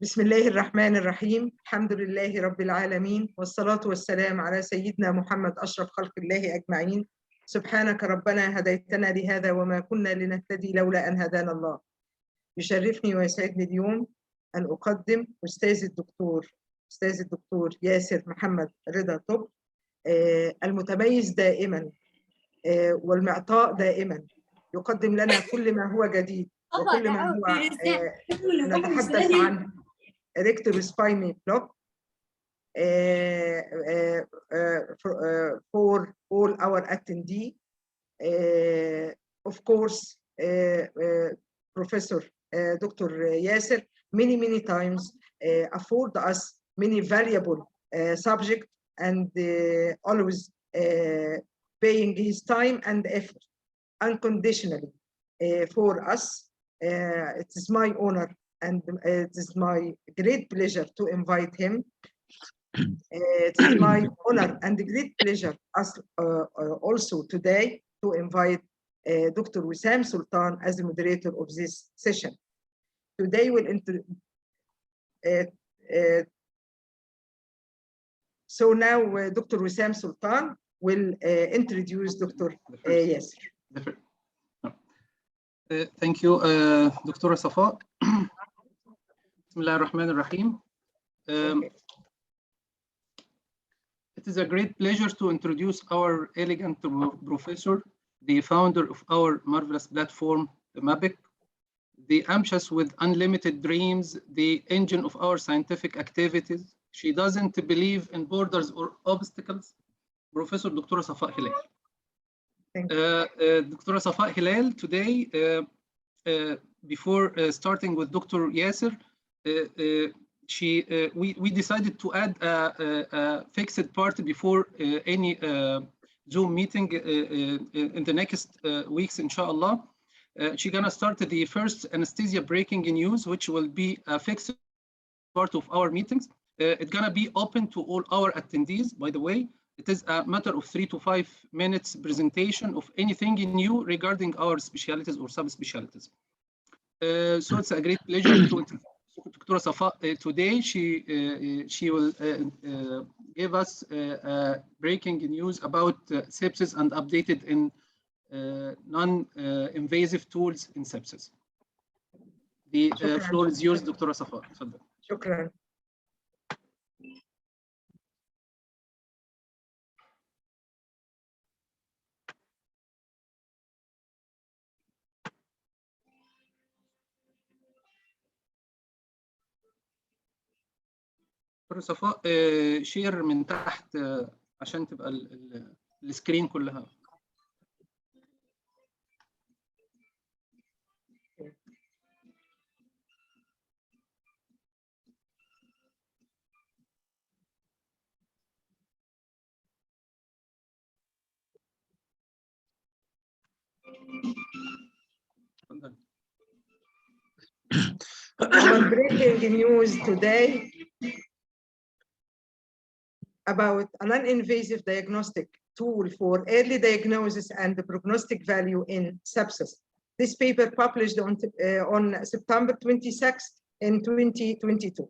بسم الله الرحمن الرحيم. الحمد لله رب العالمين، والصلاة والسلام على سيدنا محمد أشرف خلق الله أجمعين. سبحانك ربنا هديتنا لهذا وما كنا لنهتدي لولا أن هدانا الله. يشرفني ويسعدني اليوم أن أقدم أستاذ الدكتور ياسر محمد رضا طب، المتميز دائما والمعطاء دائما، يقدم لنا كل ما هو جديد وكل ما هو نتحدث عن rectal spinal block for all our attendees. Of course, Professor Dr. Yasser many times afford us many valuable subjects and always paying his time and effort unconditionally for us. It is my honor and it is my great pleasure to invite him. It is my honor and great pleasure also today to invite Dr. Wissam Sultan as the moderator of this session. Today we'll so now Dr. Wissam Sultan will introduce Dr. Yasser. Thank you, Dr. Safa. Bismillah ar-Rahman ar-Rahim. It is a great pleasure to introduce our elegant professor, the founder of our marvelous platform, the MAPIC, the ambitious with unlimited dreams, the engine of our scientific activities. She doesn't believe in borders or obstacles. Professor Dr. Safa Hilal. Dr. Safa Hilal, today, before starting with Dr. Yasser, we decided to add a fixed part before any Zoom meeting in the next weeks, inshallah. She's gonna start the first anesthesia breaking news, which will be a fixed part of our meetings. It's gonna be open to all our attendees, by the way. It is a matter of 3 to 5 minutes presentation of anything new regarding our specialties or subspecialties. So it's a great pleasure to introduce Dr. Safa today. She will give us breaking news about sepsis and updated in non-invasive tools in sepsis. The floor is yours, Dr. Safa. شكرا. دكتور صفاء شير من تحت عشان تبقى السكرين كلها. Our breaking news today about a non-invasive diagnostic tool for early diagnosis and the prognostic value in sepsis. This paper published on September 26th in 2022.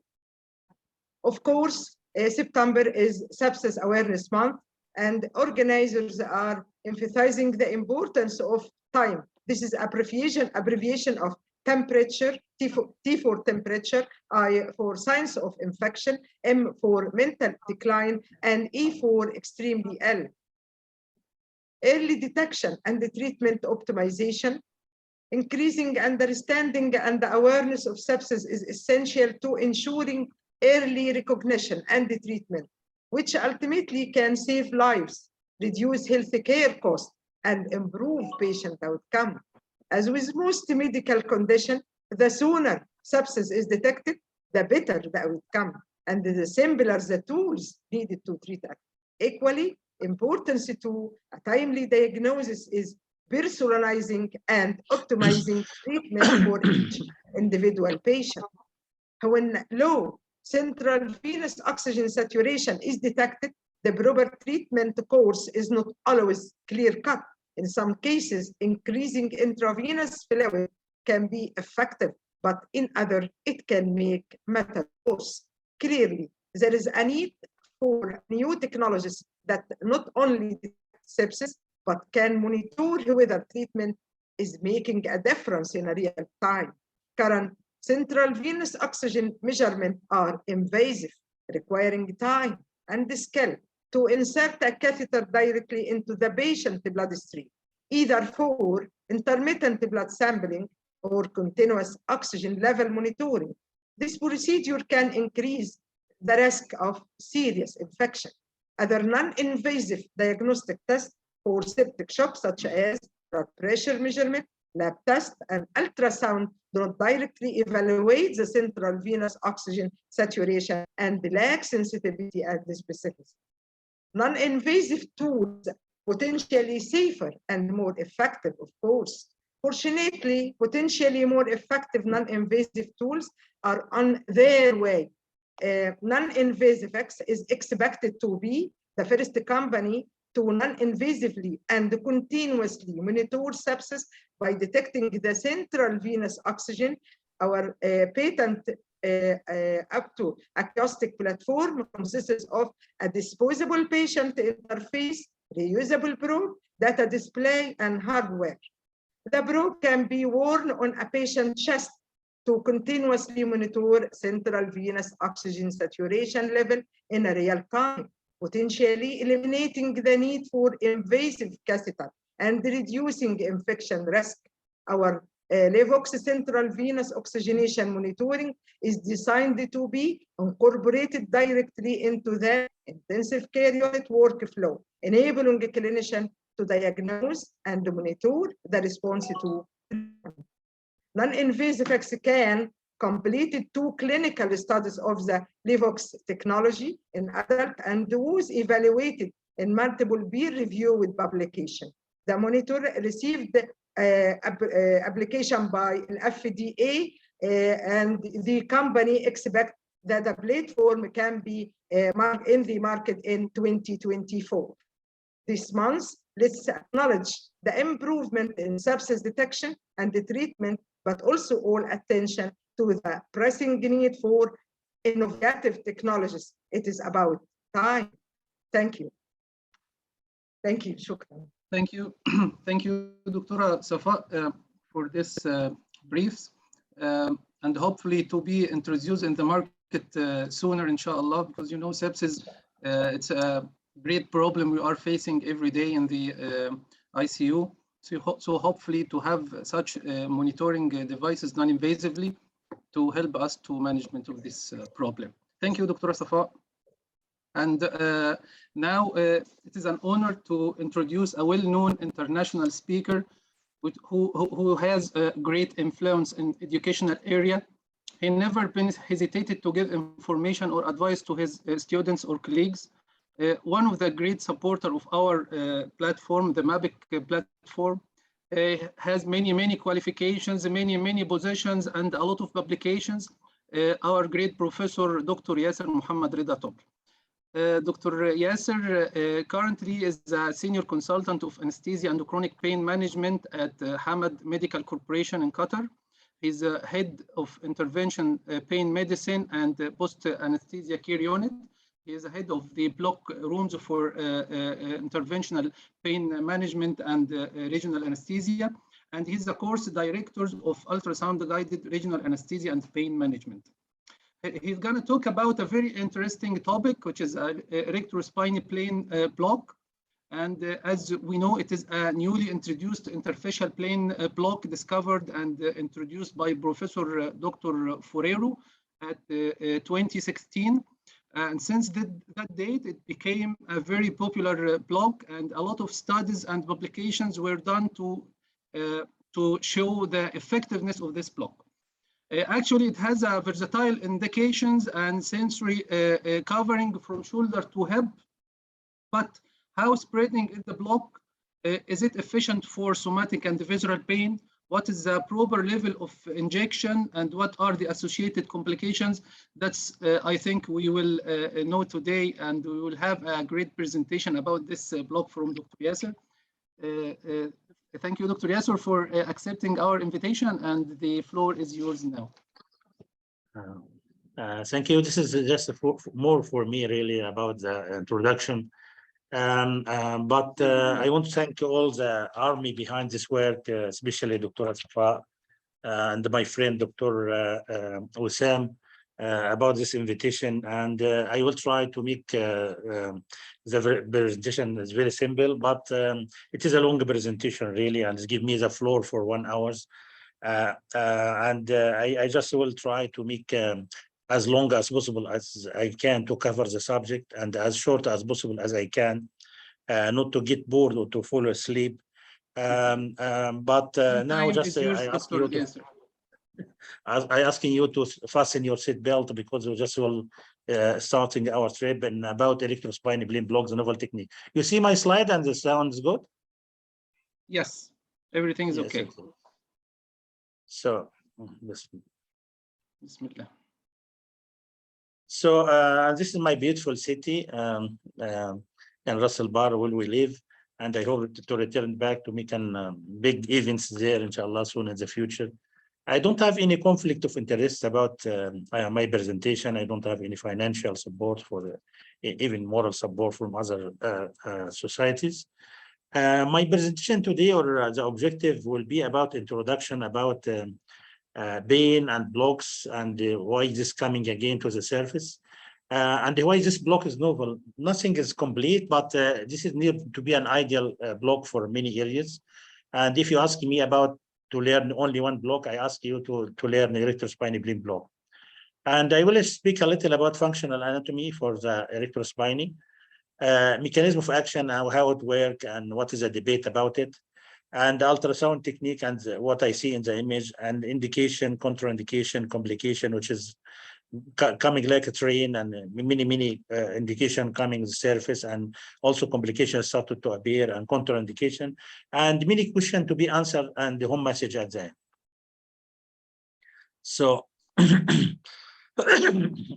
Of course, September is Sepsis Awareness Month, and organizers are emphasizing the importance of time. This is abbreviation of temperature, T for temperature, I for signs of infection, M for mental decline, and E for extremely ill. Early detection and the treatment optimization, increasing understanding and the awareness of sepsis is essential to ensuring early recognition and the treatment, which ultimately can save lives, reduce healthcare costs, and improve patient outcome. As with most medical conditions, the sooner sepsis is detected, the better the outcome, and the simpler the tools needed to treat it. Equally, importance to a timely diagnosis is personalizing and optimizing treatment for each individual patient. When low central venous oxygen saturation is detected, the proper treatment course is not always clear-cut. In some cases, increasing intravenous fluid can be effective, but in other, it can make matter worse. Clearly, there is a need for new technologies that not only detect sepsis, but can monitor whether treatment is making a difference in a real time. Current central venous oxygen measurements are invasive, requiring time and skill to insert a catheter directly into the patient's bloodstream, either for intermittent blood sampling or continuous oxygen level monitoring. This procedure can increase the risk of serious infection. Other non-invasive diagnostic tests for septic shock, such as blood pressure measurement, lab test, and ultrasound, don't directly evaluate the central venous oxygen saturation and lack sensitivity and specificity. Non-invasive tools, potentially safer and more effective, of course. Fortunately, potentially more effective non-invasive tools are on their way. Non-invasive X is expected to be the first company to non-invasively and continuously monitor sepsis by detecting the central venous oxygen. Our patent up to acoustic platform consists of a disposable patient interface, reusable probe, data display, and hardware. The probe can be worn on a patient's chest to continuously monitor central venous oxygen saturation level in real time, potentially eliminating the need for invasive catheter and reducing infection risk. Our Levox central venous oxygenation monitoring is designed to be incorporated directly into the intensive care unit workflow, enabling a clinician to diagnose and monitor the response to non-invasive X can completed 2 clinical studies of the Levox technology in adult and was evaluated in multiple peer-reviewed publication. The monitor received application by an FDA, and the company expects that the platform can be in the market in 2024. This month, let's acknowledge the improvement in sepsis detection and the treatment, but also all attention to the pressing need for innovative technologies. It is about time. Thank you. Thank you. Shukran. Thank you. Thank you, Dr. Safa, for this briefs, and hopefully to be introduced in the market sooner, inshallah, because you know sepsis, it's a great problem we are facing every day in the ICU. So hopefully to have such monitoring devices non-invasively to help us to management of this problem. Thank you, Dr. Safa. And now it is an honor to introduce a well-known international speaker who has a great influence in educational area. He never been hesitated to give information or advice to his students or colleagues. One of the great supporter of our platform, the MAPIC platform, has many qualifications, many positions, and a lot of publications. Our great professor, Dr. Yasser Reda. Dr. Yasser currently is a senior consultant of anesthesia and chronic pain management at Hamad Medical Corporation in Qatar. He's a head of intervention pain medicine and post-anesthesia care unit. He is the head of the block rooms for interventional pain management and regional anesthesia. And he's the course director of ultrasound-guided regional anesthesia and pain management. He's going to talk about a very interesting topic, which is a rectospinal plane block. And as we know, it is a newly introduced interfacial plane block discovered and introduced by Professor Dr. Forero at 2016. And since that date, it became a very popular block, and a lot of studies and publications were done to show the effectiveness of this block. Actually, it has a versatile indications and sensory covering from shoulder to hip, but how spreading is the block? Is it efficient for somatic and visceral pain? What is the proper level of injection, and what are the associated complications? That's, I think, we will know today, and we will have a great presentation about this block from Dr. Yasser. Thank you, Dr. Yasser, for accepting our invitation, and the floor is yours now. Thank you. This is just more for me, really, about the introduction. But I want to thank all the army behind this work, especially Dr. Asfa and my friend Dr. Wissam, about this invitation. And I will try to make the presentation is very simple, but it is a long presentation, really, and it's give me the floor for 1 hour. I just will try to make as long as possible as I can to cover the subject, and as short as possible as I can, not to get bored or to fall asleep. Now just I asking you to fasten your seat belt, because we just will starting our trip and about electrospinal plane blocks, a novel technique. You see my slide and the sound is good? Yes, everything is okay. So, Bismillah. So this is my beautiful city, in Ras Al Bar, where we live, and I hope to return back to make big events there, inshallah, soon in the future. I don't have any conflict of interest about my presentation. I don't have any financial support for even moral support from other societies. My presentation today, or the objective, will be about introduction about pain and blocks, and why this coming again to the surface, and why this block is novel. Nothing is complete, but this is near to be an ideal block for many areas. And if you ask me about to learn only one block, I ask you to learn the electrospinal plane block. And I will speak a little about functional anatomy for the electrospinal, mechanism of action, how it works, and what is the debate about it, and ultrasound technique, and what I see in the image, and indication, contraindication, complication, which is coming like a train, and many indication coming to the surface, and also complications started to appear, and contraindication, and many questions to be answered, and the home message at the end. So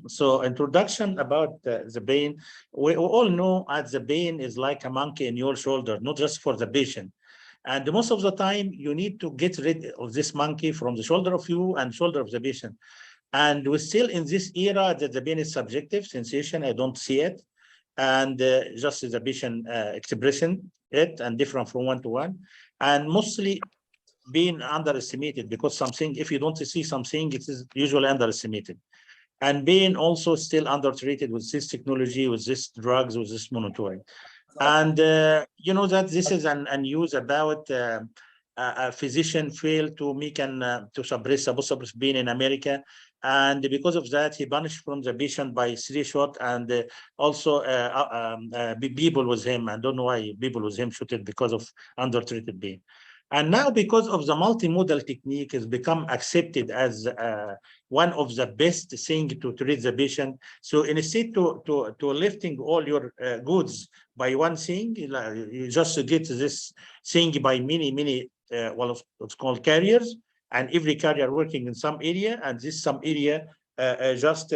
so introduction about the pain. We all know that the pain is like a monkey in your shoulder, not just for the patient. And most of the time, you need to get rid of this monkey from the shoulder of you and shoulder of the patient. And we're still in this era that the pain is subjective sensation. I don't see it. And just the patient expressing it, and different from one to one. And mostly being underestimated, because something, if you don't see something, it is usually underestimated. And being also still undertreated with this technology, with this drugs, with this monitoring. And you know that this is an news about a physician failed to make to suppress a possible pain in America, and because of that he punished from the patient by 3 shots, and also people with him. I don't know why people with him shot it, because of undertreated pain. And now, because of the multimodal technique has become accepted as one of the best things to treat the patient. So instead to lifting all your goods by one thing, you just get this thing by many well, what's called carriers, and every carrier working in some area, and this some area just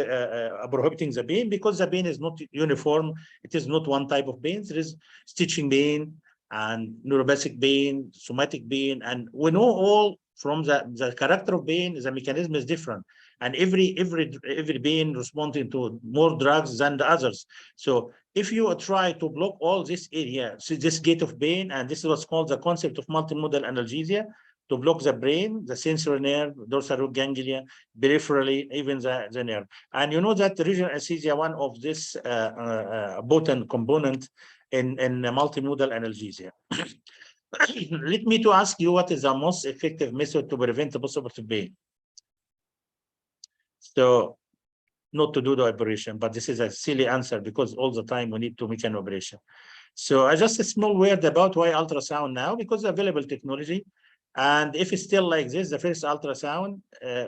prohibiting the pain, because the pain is not uniform. It is not one type of pain. There is stitching pain, and neuropathic pain, somatic pain, and we know all from the character of pain, the mechanism is different, and every pain responding to more drugs than the others. So if you try to block all this area, so this gate of pain, and this is what's called the concept of multimodal analgesia, to block the brain, the sensory nerve, dorsal root ganglia, peripherally, even the nerve. And you know that the regional anesthesia, one of this potent component in multimodal analgesia. Let me to ask you, what is the most effective method to prevent postoperative pain? So, not to do the operation, but this is a silly answer, because all the time we need to make an operation. So just a small word about why ultrasound now, because available technology. And if it's still like this, the first ultrasound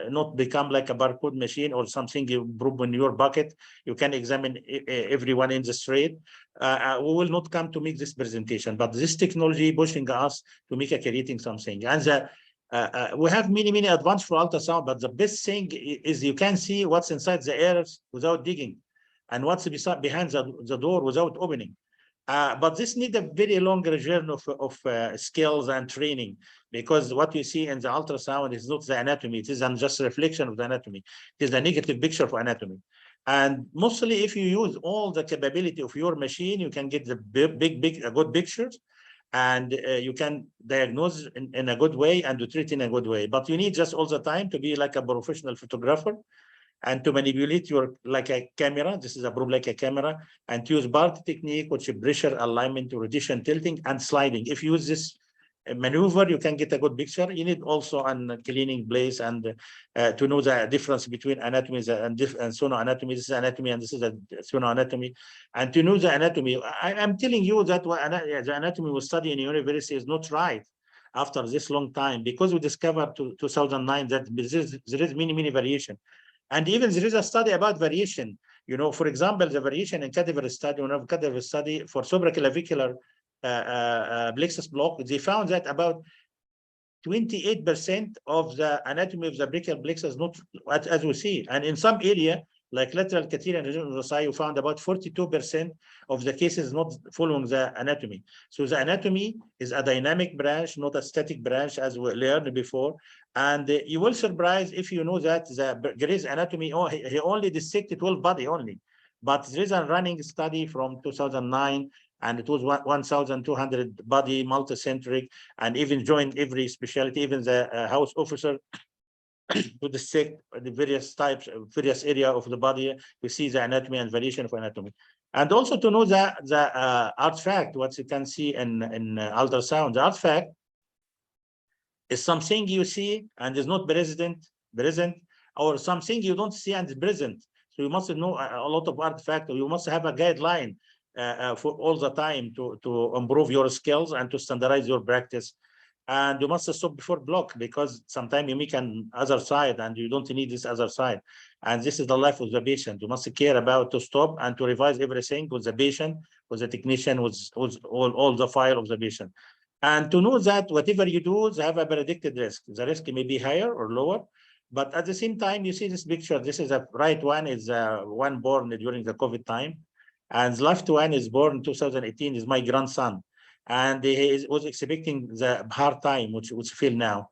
not become like a barcode machine or something you put in your bucket, you can examine everyone in the street. We will not come to make this presentation, but this technology pushing us to make creating something. And we have many advances for ultrasound, but the best thing is you can see what's inside the ears without digging, and what's behind the door without opening. But this needs a very long journey of skills and training, because what you see in the ultrasound is not the anatomy. It is just a reflection of the anatomy. It is a negative picture of anatomy. And mostly if you use all the capability of your machine, you can get the good pictures, and you can diagnose in a good way and to treat in a good way. But you need just all the time to be like a professional photographer, and to manipulate your like a camera. This is a probe like a camera, and to use BART technique, which is pressure, alignment, rotation, tilting, and sliding. If you use this maneuver, you can get a good picture. You need also a cleaning place, and to know the difference between anatomies and sono anatomy. This is anatomy and this is a sono anatomy. And to know the anatomy, I'm telling you that the anatomy we study in university is not right after this long time, because we discovered 2009 that there is many variation. And even there is a study about variation. You know, for example, the variation in cadaver study, one of cadaver study for supraclavicular plexus block, they found that about 28% of the anatomy of the brachial plexus not as we see. And in some area, like lateral catheter and regional you found about 42% of the cases not following the anatomy. So the anatomy is a dynamic branch, not a static branch, as we learned before. And you will surprise if you know that the Gray's anatomy, he only dissected 12 body only. But there is a running study from 2009, and it was 1,200 body, multicentric, and even joined every specialty, even the house officer to dissect the various types, various area of the body. We see the anatomy and variation of anatomy. And also to know the artifact, what you can see in ultrasound. The artifact is something you see and is not present, or something you don't see and is present. So you must know a lot of artifact, or you must have a guideline for all the time to improve your skills and to standardize your practice. And you must stop before block, because sometimes you make an other side and you don't need this other side. And this is the life of the patient. You must care about to stop and to revise everything with the patient, with the technician, with all the file of the patient. And to know that whatever you do, they have a predicted risk. The risk may be higher or lower, but at the same time, you see this picture. This is a right one, is one born during the COVID time. And the left one is born in 2018, is my grandson. And he was expecting the hard time, which feel now.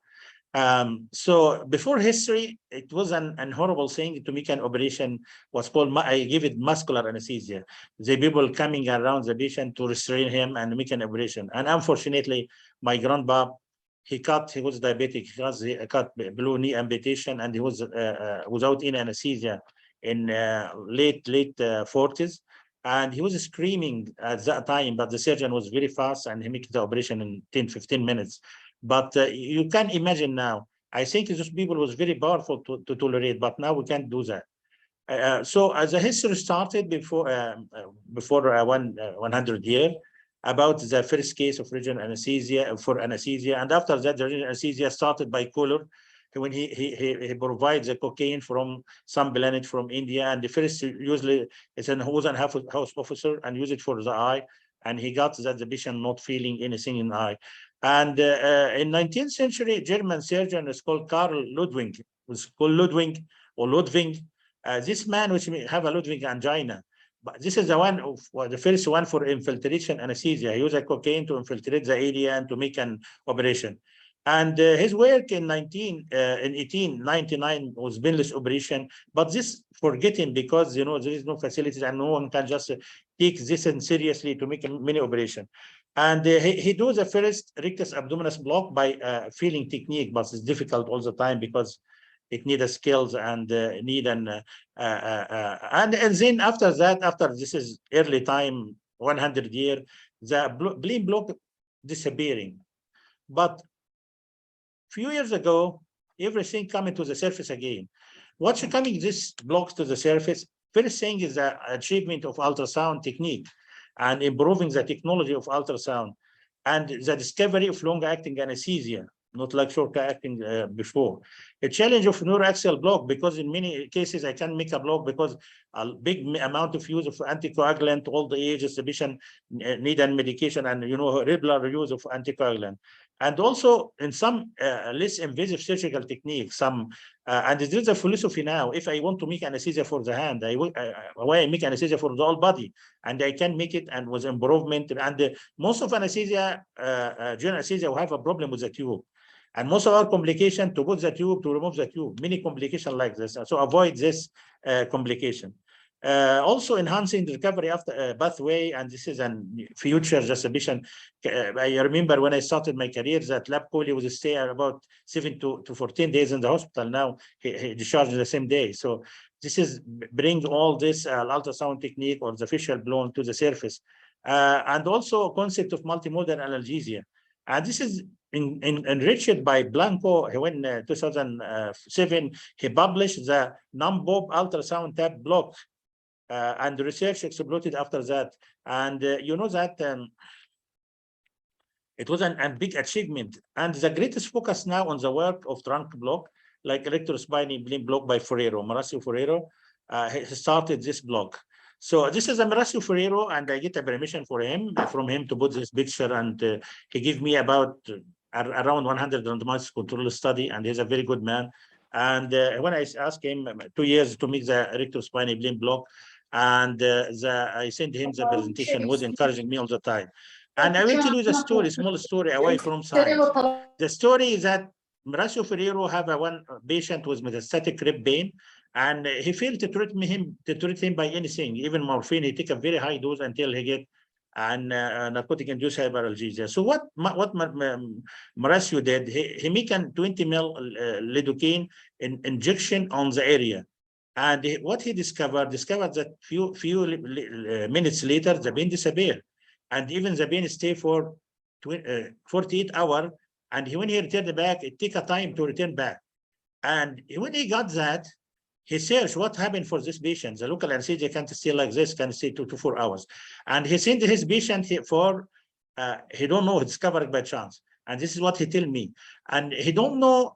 So before history, it was an horrible thing to make an operation, what's called, I give it muscular anesthesia. The people coming around the patient to restrain him and make an operation. And unfortunately, my grandpa, he was diabetic, he cut below knee amputation, and he was without any anesthesia in late 40s. And he was screaming at that time, but the surgeon was very fast and he made the operation in 10-15 minutes. But you can imagine now, I think those people was very powerful to tolerate, but now we can't do that. So as the history started before 100 years, about the first case of regional anesthesia for anesthesia. And after that, the regional anesthesia started by Kohler, when he provides the cocaine from some planet from India. And the first usually it's an house officer and use it for the eye. And he got that the patient not feeling anything in the eye. And in 19th century, German surgeon is called Karl Ludwig. It was called Ludwig or Ludwig. This man which may have a Ludwig angina. But this is the one of the first one for infiltration anesthesia. He used a cocaine to infiltrate the area and to make an operation. And his work in 1899 was painless operation, but this forget him, because there is no facilities and no one can just take this in seriously to make a mini operation. And he do the first rectus abdominis block by feeling technique, but it's difficult all the time because it needs skills and need and then after that, after this is early time, 100 years, the bleed block disappearing. But few years ago, everything coming to the surface again. What's coming this blocks to the surface? First thing is the achievement of ultrasound technique and improving the technology of ultrasound and the discovery of long-acting anesthesia, not like short-acting before. A challenge of neuroaxial block, because in many cases I can make a block because a big amount of use of anticoagulant, all the ages, the patient need a medication, and regular use of anticoagulant. And also in some less invasive surgical techniques, and there is a philosophy now, if I want to make anesthesia for the hand, I make anesthesia for the whole body, and I can make it and with improvement. And most of anesthesia, general anesthesia will have a problem with the tube. And most of our complication to put the tube, to remove the tube, many complications like this. So avoid this complication. Also enhancing the recovery after pathway, and this is a future just a patient. I remember when I started my career that lab chole was stay about 7 to 14 days in the hospital. Now he discharged the same day. So this is bring all this ultrasound technique or the facial blown to the surface, and also concept of multimodal analgesia. And this is enriched by Blanco. When 2007 he published the non-Bob ultrasound tab block. And the research exploded after that. And you know that it was a big achievement. And the greatest focus now on the work of trunk block, like electrospinal beam block by Ferrero, Maurizio Ferrero, he started this block. So this is a Maurizio Ferrero, and I get a permission from him to put this picture. And he gave me about around 100 randomized control study, and he's a very good man. And when I asked him 2 years to make the electrospinal beam block, and I sent him the presentation, was encouraging me all the time. And I will tell you the story, small story away from science. The story is that Maurizio Ferrero have one patient with metastatic rib pain, and he failed to treat him by anything, even morphine. He take a very high dose until he get an narcotic-induced hyperalgesia. So what Maurizio did, he make a 20 ml lidocaine injection on the area. And what he discovered that few minutes later, the pain disappeared. And even the pain stay for 48 hours. And when he returned back, it take a time to return back. And when he got that, he searched what happened for this patient. The local anesthesia can't stay like this, can stay 2 to 4 hours. And he sent his patient for, he don't know, he discovered by chance. And this is what he tell me. And he don't know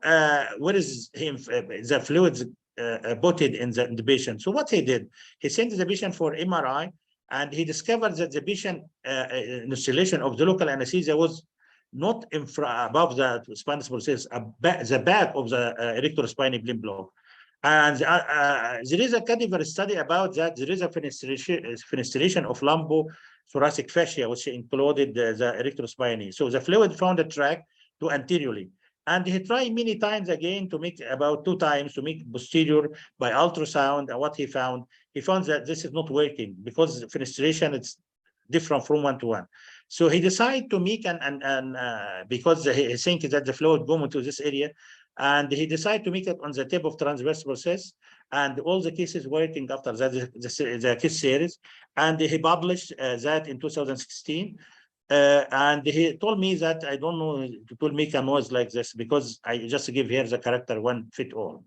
where is the fluids put it in the patient. So what he did, he sent the patient for MRI, and he discovered that the patient installation of the local anesthesia was not above the spinous process, the back of the erectospinal beam block. And there is a cadaver study about that. There is a fenestration of lumbo-thoracic fascia, which included the erectospinae. So the fluid found a track to anteriorly. And he tried many times again to make, about 2 times, to make posterior by ultrasound. And what he found that this is not working because the fenestration is different from 1 to 1. So he decided to make because he thinks that the fluid go into this area, and he decided to make it on the tip of transverse process, and all the cases working after that, the case series. And he published that in 2016. And he told me that I don't know to make a noise like this because I just give here the character one fit all.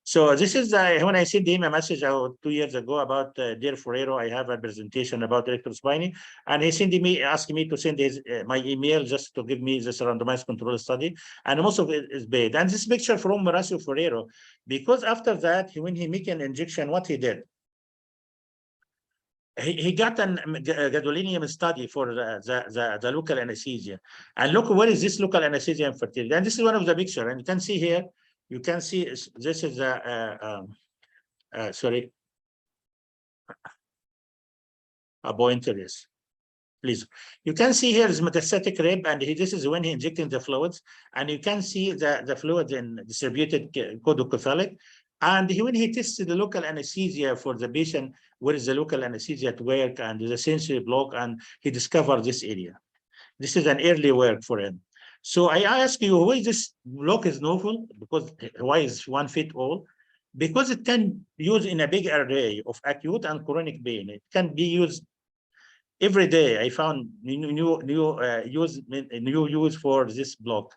So this is when I sent him a message 2 years ago about dear Ferrero, I have a presentation about electrospinal, and he sent me asking me to send my email just to give me this randomized control study, and most of it is paid. And this picture from Maurizio Ferrero, because after that when he make an injection, what he did, he got a gadolinium study for the local anesthesia. And look, where is this local anesthesia infertility? And this is one of the picture. And you can see here, you can see this is sorry, a pointer, yes. Please. You can see here is metastatic rib, and this is when he injecting the fluids. And you can see the fluids in distributed codocephalic. And when he tested the local anesthesia for the patient, where is the local anesthesia at work and the sensory block, and he discovered this area. This is an early work for him. So I ask you, why this block is novel? Because why is one fit all? Because it can be used in a big array of acute and chronic pain. It can be used every day. I found new use for this block.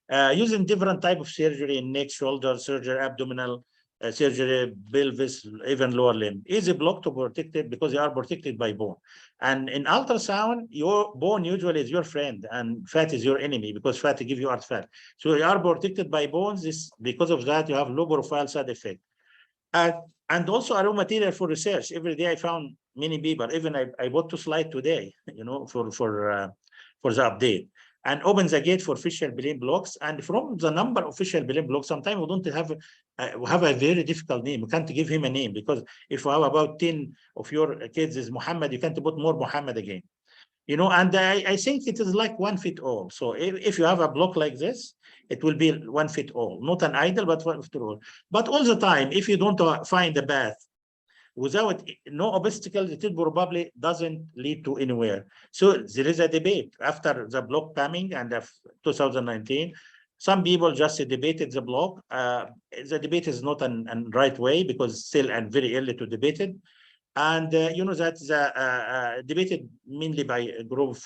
Using different type of surgery in neck, shoulder surgery, abdominal surgery, pelvis, even lower limb. Easy block to protect it because they are protected by bone. And in ultrasound, your bone usually is your friend and fat is your enemy because fat gives you art fat. So you are protected by bones. Because of that, you have low profile side effect. And also a raw material for research. Every day I found many people, even I bought 2 slides today, for the update. and open the gate for facial brain blocks. And from the number of facial brain blocks, sometimes we don't have a very difficult name. We can't give him a name, because if you have about 10 of your kids is Muhammad, you can't put more Muhammad again. You know, and I think it is like one fit all. So if you have a block like this, it will be one fit all, not an idle, but one fit all. But all the time, if you don't find a path without no obstacles, it probably doesn't lead to anywhere. So there is a debate after the block coming and of 2019. Some people just debated the block. The debate is not an right way, because it's still and very early to debate it. And you know, that's debated mainly by a group of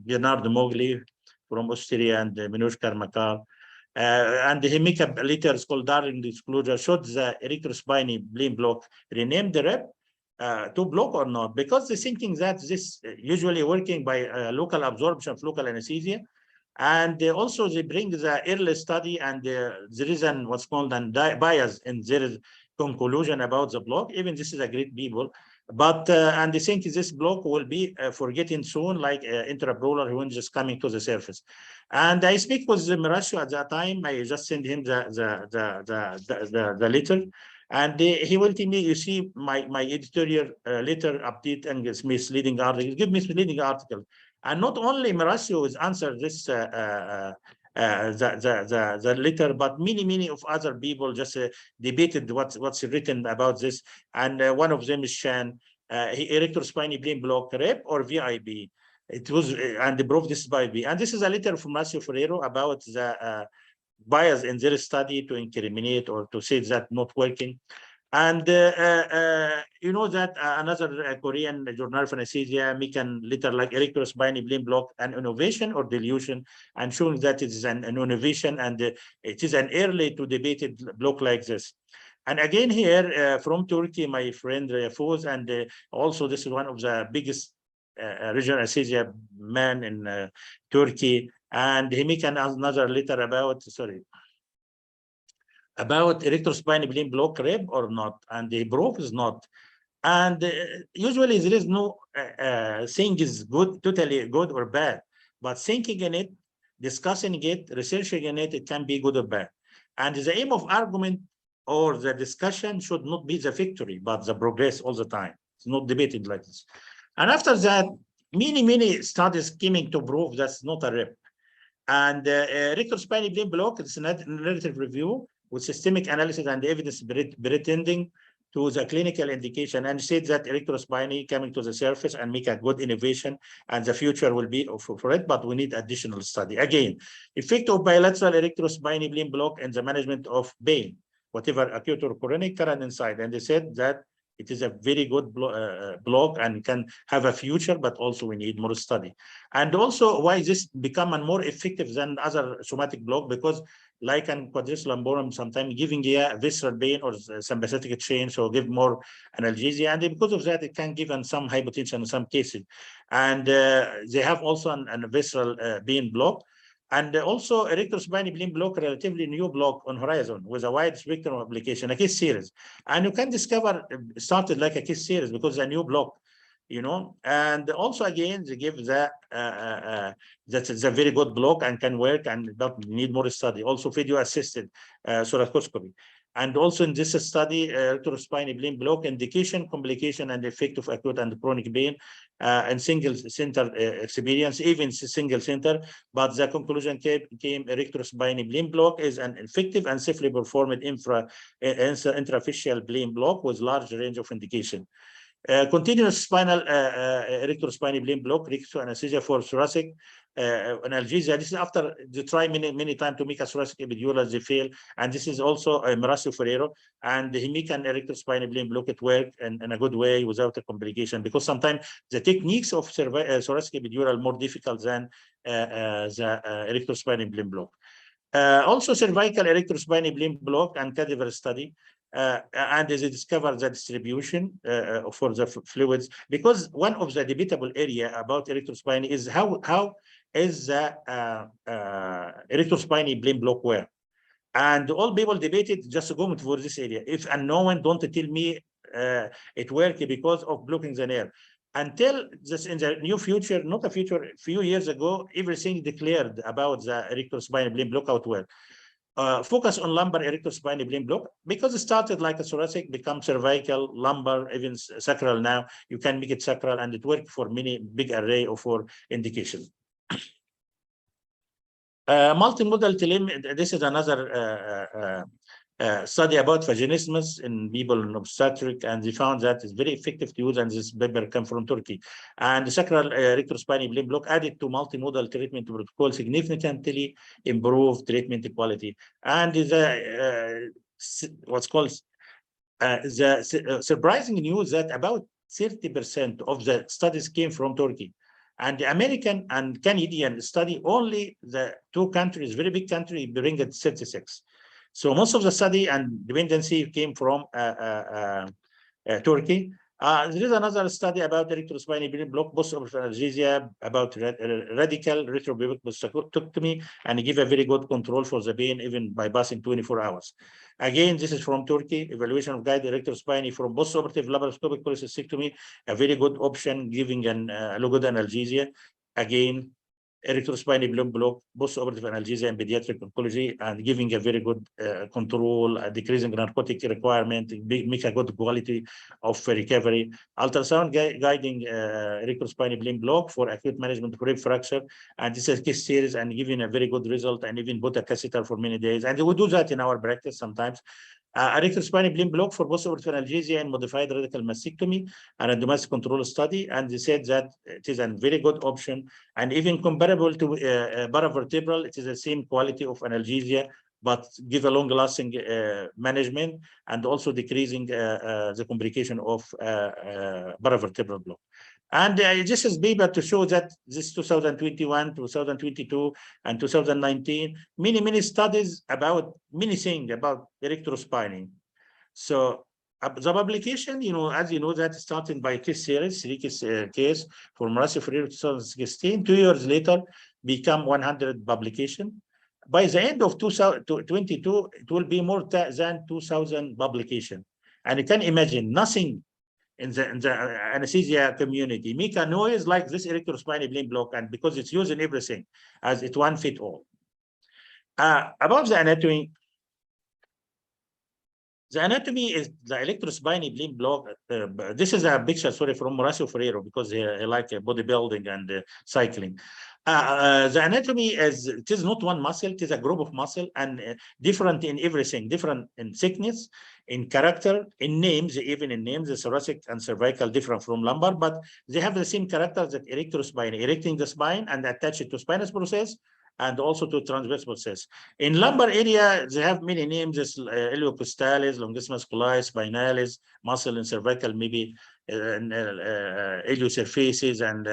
Bernard Mogli from Austria and Minouche Karmakar. And he make a later called Darling disclosure, showed the electrospiny brain block renamed the rep to block or not, because they're thinking that this usually working by local absorption of local anesthesia. And also they bring the early study, and there is an what's called an bias in their conclusion about the block. Even this is a great people. But and they think this block will be forgetting soon, like intrapleural when just coming to the surface. And I speak with Mirasio at that time. I just sent him the letter, and he will tell me, you see, my editorial letter update and it's misleading article. Give misleading article, and not only Mirasio has answered this. The letter, but many of other people just debated what's written about this, and one of them is Shan, electrospiny brain block rep or VIP. It was and they proved this by B. And this is a letter from Marcio Ferrero about the bias in their study to incriminate or to say that not working. And you know that another Korean journal of anesthesia make a letter like electrospiny brain block an innovation or delusion, and showing that it is an innovation, and it is an early to debated block like this. And again here from Turkey, my friend Foz, and also this is one of the biggest regional anesthesia man in Turkey, and he make another letter about electrospiny brain block rep or not, and the proof is not. And usually there is no thing is good, totally good or bad, but thinking in it, discussing it, researching in it, it can be good or bad. And the aim of argument or the discussion should not be the victory, but the progress all the time. It's not debated like this. And after that, many studies came to prove that's not a rep. And electrospiny brain block, it's a narrative review with systemic analysis and evidence pretending to the clinical indication, and said that electrospiny coming to the surface and make a good innovation, and the future will be for it, but we need additional study. Again, effect of bilateral electrospiny brain block in the management of pain, whatever acute or chronic, current inside. And they said that it is a very good block and can have a future, but also we need more study. And also why this become more effective than other somatic block, because like an quadriceps sometimes giving visceral pain or sympathetic chain, so give more analgesia, and because of that it can give some hypotension in some cases. And they have also an visceral pain block. And also electrospiny brain block, relatively new block on horizon with a wide spectrum of application, a case series. And you can discover started like a case series because a new block, you know. And also again, they give that that's a very good block and can work and not need more study. Also video assisted thoracoscopy. And also in this study, electrospiny brain block indication, complication, and effect of acute and chronic pain and single center experience, even single center. But the conclusion came electrospiny brain block is an effective and safely performed intrafacial brain block with large range of indication. Continuous spinal electrospiny brain block, anesthesia for thoracic analgesia. This is after they try many times to make a thoracic epidural, they fail. And this is also Marcio Ferrero, and he make an electrospiny brain block at work in a good way without a complication, because sometimes the techniques of thoracic epidural are more difficult than the electrospiny brain block. Also cervical electrospiny brain block and cadaver study. And they discover the distribution for the fluids, because one of the debatable area about electrospiny is how is the electrospiny brain block where, and all people debated just going for this area. If and no one don't tell me it works because of blocking the nerve. until this in the new future, not a future, a few years ago, everything declared about the erectospinal plane block out well. Focus on lumbar erectospinal plane block because it started like a thoracic, become cervical, lumbar, even sacral now. You can make it sacral and it works for many big array of for indications. Multimodal telemetry, this is another study about vaginismus in people in obstetric, and they found that it's very effective to use, and this paper come from Turkey. And the sacral erectospinal plane block added to multimodal treatment protocol significantly improved treatment quality. And the what's called the surprising news that about 30% of the studies came from Turkey. And the American and Canadian study, only the two countries, very big country, bring it 36. So most of the study and dependency came from Turkey. There is another study about erectospinal block post-operative analgesia, about radical retropubic prostatectomy, and give a very good control for the pain even by passing 24 hours. Again, this is from Turkey, evaluation of guide erectospinal from post-operative laparoscopic cholecystectomy, a very good option, giving an low-good analgesia. Again, erectospinal plane block, post-operative analgesia in pediatric oncology, and giving a very good control, decreasing narcotic requirement, make a good quality of recovery. Ultrasound guiding erectospinal plane block for acute management of rib fracture, and this is a case series and giving a very good result, and even put a catheter for many days. And we do that in our practice sometimes. Erectospinal plane block for post-operative analgesia and modified radical mastectomy, and a domestic control study, and they said that it is a very good option, and even comparable to paravertebral, it is the same quality of analgesia, but give a long-lasting management, and also decreasing the complication of paravertebral block. And this is paper to show that this 2021, 2022, and 2019, many studies about many things about erectospinal. So the publication, as you know, that started by case series, 3 case for Anaesthesia 2016. 2 years later, become 100 publication. By the end of 2022, it will be more than 2,000 publication. And you can imagine nothing in the anesthesia community make a noise like this erectospinal plane block, and because it's used in everything as it one fit all. About the anatomy. The anatomy is the electrospinal plane block. This is a picture, sorry, from Anaesthesia Ferrero, because he like bodybuilding and cycling. The anatomy is, it is not one muscle, it is a group of muscle, and different in everything, different in thickness, in character, in names, even in names, the thoracic and cervical different from lumbar, but they have the same character that erectospine, erecting the spine and attach it to spinous process, and also to transverse process. In lumbar area, they have many names, iliocostalis, longissimus coli, spinalis, muscle in cervical, maybe iliosurfaces, and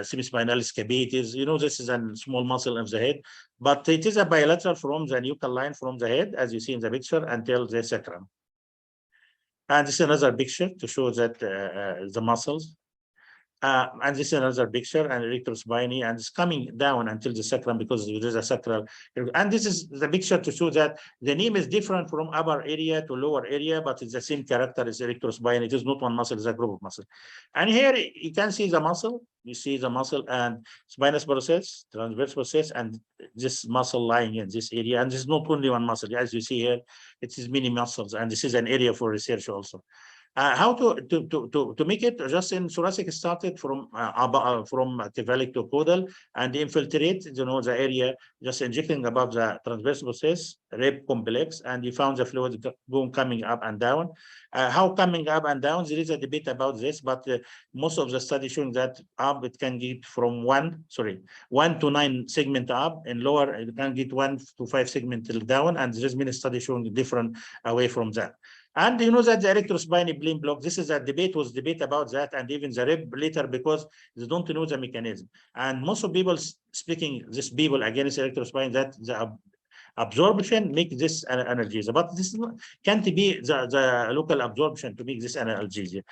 semispinalis capitis. This is a small muscle of the head, but it is a bilateral from the nuchal line from the head, as you see in the picture, until the sacrum. And this is another picture to show that the muscles. And this is another picture, and erectospiny, and it's coming down until the sacrum because there is a sacral. And this is the picture to show that the name is different from upper area to lower area, but it's the same character as erectospiny. It is not one muscle, it's a group of muscle. And here you can see the muscle. You see the muscle and spinous process, transverse process, and this muscle lying in this area. And this is not only one muscle, as you see here, it is many muscles, and this is an area for research also. How to make it? Just in thoracic, started from cephalic to caudal, and infiltrate the area, just injecting above the transverse process, rib complex, and you found the fluid coming up and down. How coming up and down? There is a debate about this, but most of the studies showing that up it can get from 1 to 9 segment up, and lower it can get 1 to 5 segment down, and there is many studies showing different away from that. And you know that the erectospinal plane block, this is a debate about that, and even the rib later, because they don't know the mechanism. And most of people speaking, this people against erectospine, that the absorption make this analgesia, but this can't be the local absorption to make this analgesia.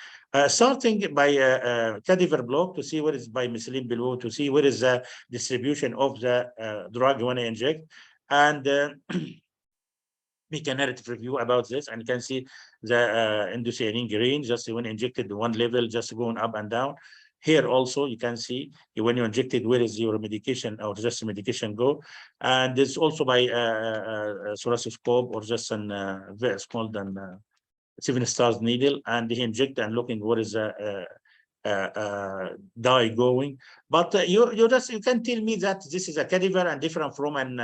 Starting by cadaver block to see where is by methylene below, to see where is the distribution of the drug you want to inject, and make a narrative review about this, and you can see the indocyanine green, just when injected one level, just going up and down. Here also, you can see when you injected, where is your medication or just medication go. And it's also by thoracoscope or just an very small than 7 stars needle, and he inject and looking what is dye going. But you can tell me that this is a cadaver and different from an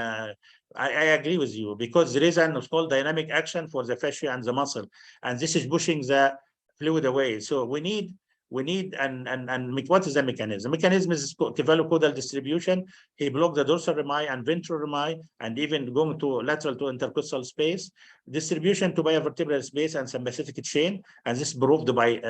I agree with you, because there is an called dynamic action for the fascia and the muscle, and this is pushing the fluid away. So we need and what is the mechanism? The mechanism is cephalocaudal distribution. He blocked the dorsal rami and ventral rami, and even going to lateral to intercostal space, distribution to biovertebral space and sympathetic chain, and this proved by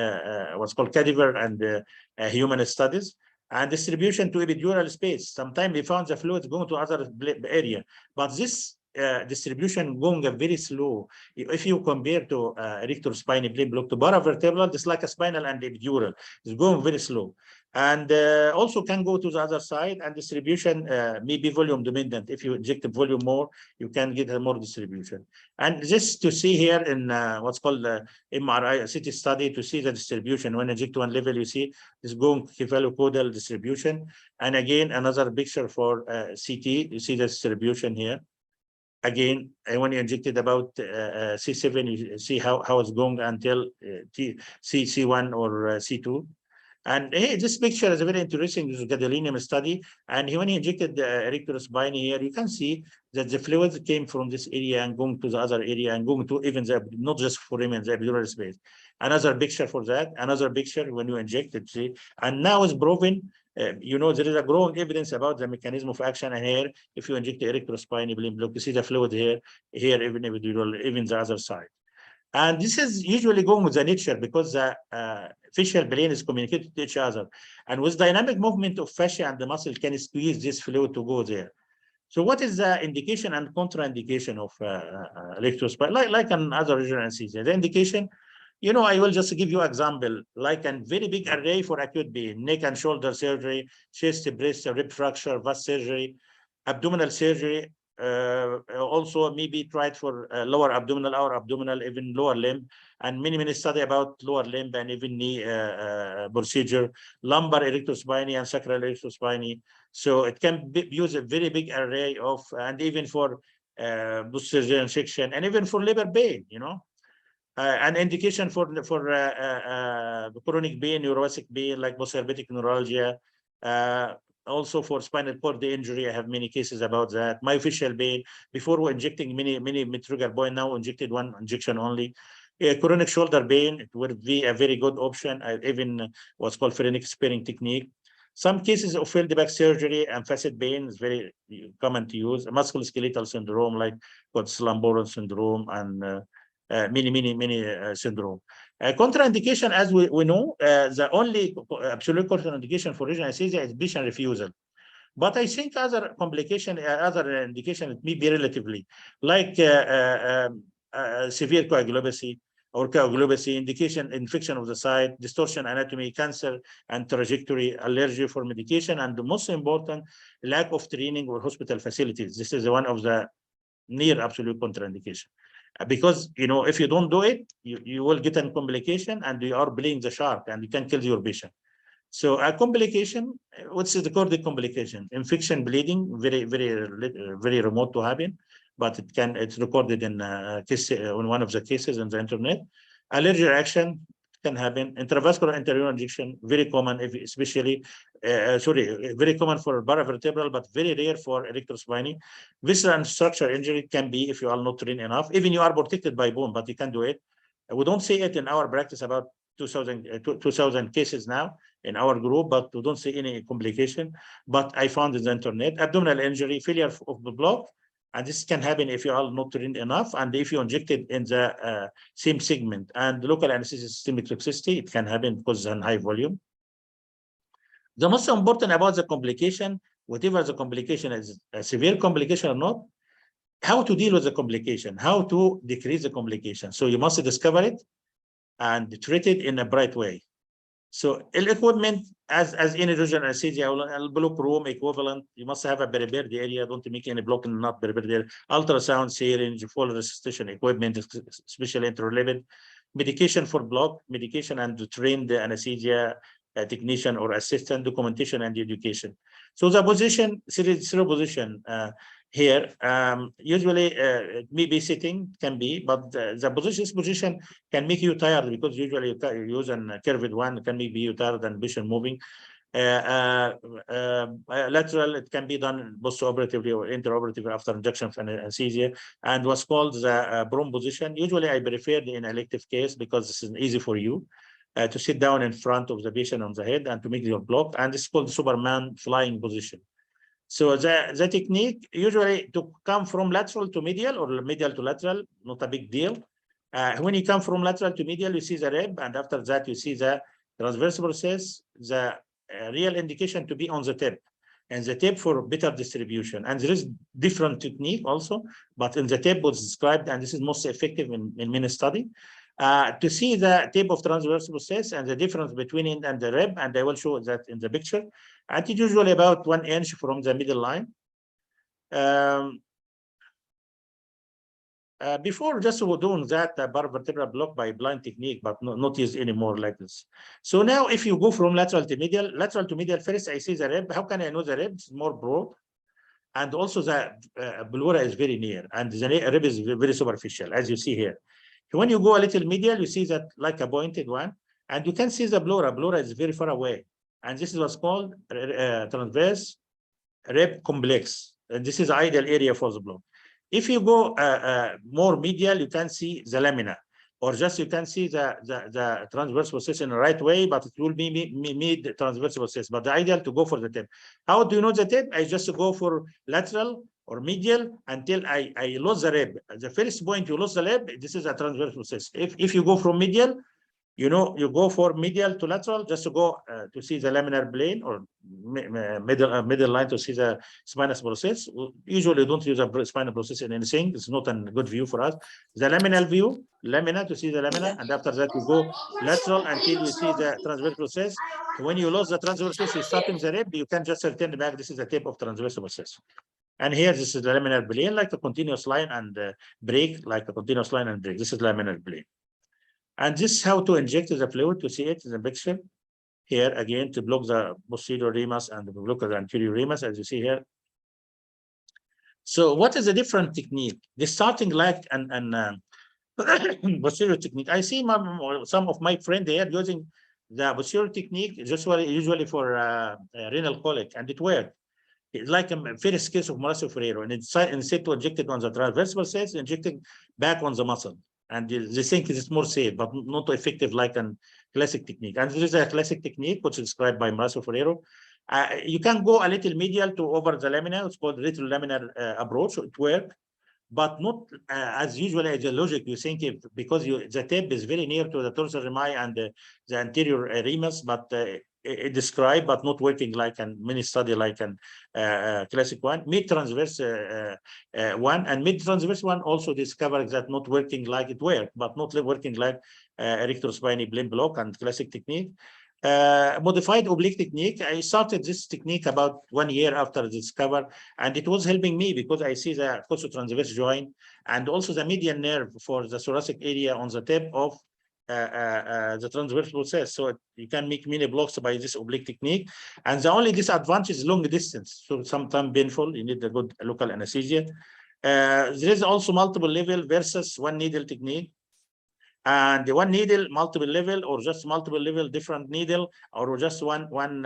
what's called cadaver and human studies. And distribution to epidural space. Sometimes they found the fluids going to other area, but this distribution going very slow. If you compare to erector-spinal plane block to paravertebral, it's like a spinal and epidural. It's going very slow. And also can go to the other side, and distribution may be volume dependent. If you inject the volume more, you can get more distribution. And just to see here in what's called the MRI CT study, to see the distribution. When inject one level, you see this going cephalocaudal distribution. And again, another picture for CT, you see the distribution here. Again, when you injected about C7, you see how it's going until C1 or C2. And hey, this picture is a very interesting gadolinium study. And when he injected the erector-spinal here, you can see that the fluids came from this area and going to the other area and going to even the, not just foramen, the epidural space. Another picture for that, another picture when you inject it, see, and now it's proven. You know, there is a growing evidence about the mechanism of action. And here, if you inject the erector-spinal block, you see the fluid here, even epidural, even the other side. And this is usually going with the nature, because the facial plane is communicating to each other. And with dynamic movement of fascia and the muscle can squeeze this fluid to go there. So what is the indication and contraindication of electrospinal? Like another regional anesthesia, the indication, you know, I will just give you an example, like a very big array for acute pain, neck and shoulder surgery, chest, breast, rib fracture, vast surgery, abdominal surgery, also maybe tried for lower abdominal, or abdominal, even lower limb, and many study about lower limb and even knee procedure, lumbar erectospiny and sacral erectospiny. So it can use a very big array of, and even for post-surgery section, and even for labor pain, you know. An indication for chronic pain, neuropathic pain, like post-herpetic neuralgia, also for spinal cord injury. I have many cases about that. Myofascial pain, before we're injecting many trigger point, now injected one injection only. Chronic shoulder pain, it would be a very good option, even what's called phrenic sparing technique. Some cases of field back surgery and facet pain is very common to use. Musculoskeletal syndrome, like what's Lamboran syndrome, and many syndrome. Contraindication, as we know, the only absolute contraindication for regional anesthesia is patient refusal. But I think other complication, other indication, it may be relatively, like severe coagulopathy or coagulopathy, indication, infection of the site, distortion anatomy, cancer and trajectory, allergy for medication, and the most important, lack of training or hospital facilities. This is one of the near absolute contraindication. Because, you know, if you don't do it, you will get a complication, and you are playing the shark, and you can kill your patient. So a complication, what's the recorded complication? Infection, bleeding, very remote to happen, but it's recorded in in one of the cases in the internet. Allergy reaction can happen. Intravascular intravenous injection, very common, especially very common for paravertebral, but very rare for erectospiny. Visceral and structure injury can be if you are not trained enough. Even you are protected by bone, but you can do it. We don't see it in our practice, about 2,000 cases now in our group, but we don't see any complication. But I found in the internet, abdominal injury, failure of the block, and this can happen if you are not trained enough, and if you injected in the same segment. And local anesthesia systemic toxicity, it can happen because of high volume. The most important about the complication, whatever the complication is, a severe complication or not, how to deal with the complication, how to decrease the complication. So you must discover it and treat it in a bright way. So equipment, as any regional anesthesia, a block room equivalent, you must have a prepared area. Don't make any block and not prepared area. Ultrasound, syringe, full resuscitation equipment, especially interlipid, medication for block, medication and trained anesthesia technician or assistant, documentation and education. So the position, zero position here, usually it may be sitting, can be, but the position can make you tired because usually you use a curved one, can make you tired and patient moving. Lateral, it can be done post-operatively or intraoperatively after injection of anesthesia, and what's called the prone position. Usually I prefer in elective case because this is easy for you to sit down in front of the patient on the head and to make your block, and it's called Superman flying position. So the technique usually to come from lateral to medial or medial to lateral, not a big deal. When you come from lateral to medial, you see the rib, and after that you see the transverse process, the real indication to be on the tip, and the tip for better distribution. And there is different technique also, but in the tip was described, and this is most effective in many study, to see the tip of transverse process and the difference between it and the rib, and I will show that in the picture. And it's usually about 1 inch from the middle line. Before, just doing that paravertebral block by blind technique, but not used anymore like this. So now if you go from lateral to medial, first I see the rib. How can I know the rib? It's more broad. And also the pleura is very near, and the rib is very superficial, as you see here. When you go a little medial, you see that like a pointed one, and you can see the pleura. Pleura is very far away. And this is what's called transverse rib complex. And this is the ideal area for the block. If you go more medial, you can see the lamina, or just you can see the transverse process in the right way, but it will be mid transverse process. But the ideal to go for the tip. How do you know the tip? I just go for lateral or medial until I lose the rib. The first point you lose the rib, this is a transverse process. If you go from medial, you know, you go for medial to lateral just to go to see the laminar plane or middle line to see the spinous process. Usually don't use a spinal process in anything. It's not a good view for us. The laminal view, lamina to see the lamina, and after that you go lateral until you see the transverse process. When you lose the transverse process, you stopping the rib, you can just return back. This is the tip of transverse process. And here, this is the laminar plane, like a continuous line, and break, like a continuous line and break. This is laminar plane. And this is how to inject the fluid. To see it in the picture here again, to block the posterior ramus and block the anterior ramus, as you see here. So what is a different technique? The starting like an posterior technique. I see some of my friends, they are using the posterior technique usually for renal colic, and it worked. It's like a first case of Anaesthesia Ferrero, and instead to inject it on the transverse process, injecting back on the muscle. And they think it's more safe, but not effective like a classic technique. And this is a classic technique, which is described by Anaesthesia Ferrero. You can go a little medial to over the lamina. It's called retrolaminar approach. It works, but not as usually as a logic. You think because the tip is very near to the dorsal rami and the anterior ramus, but it described, but not working like a mini study like a classic one. Mid transverse one, and mid transverse one also discovered that not working like it worked, but not working like erectrospinal plane block and classic technique. Modified oblique technique. I started this technique about 1 year after the discover, and it was helping me because I see the costotransverse joint and also the median nerve for the thoracic area on the tip of the transverse process. So you can make many blocks by this oblique technique. And the only disadvantage is long distance. So sometimes painful, you need a good local anesthesia. There is also multiple level versus one needle technique. And the one needle, multiple level, or just multiple level, different needle, or just one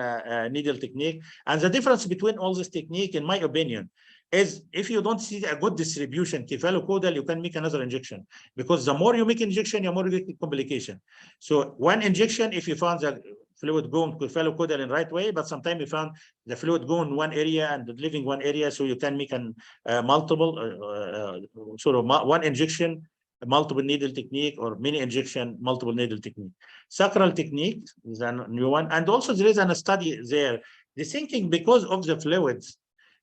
needle technique. And the difference between all this technique, in my opinion, is if you don't see a good distribution, cephalocodal, you can make another injection. Because the more you make injection, the more you get complication. So one injection, if you found the fluid going cephalocodal in right way, but sometimes you found the fluid going one area and leaving one area, so you can make an multiple, sort of one injection, multiple needle technique, or mini injection, multiple needle technique. Sacral technique is a new one. And also there is a study there. The thinking because of the fluids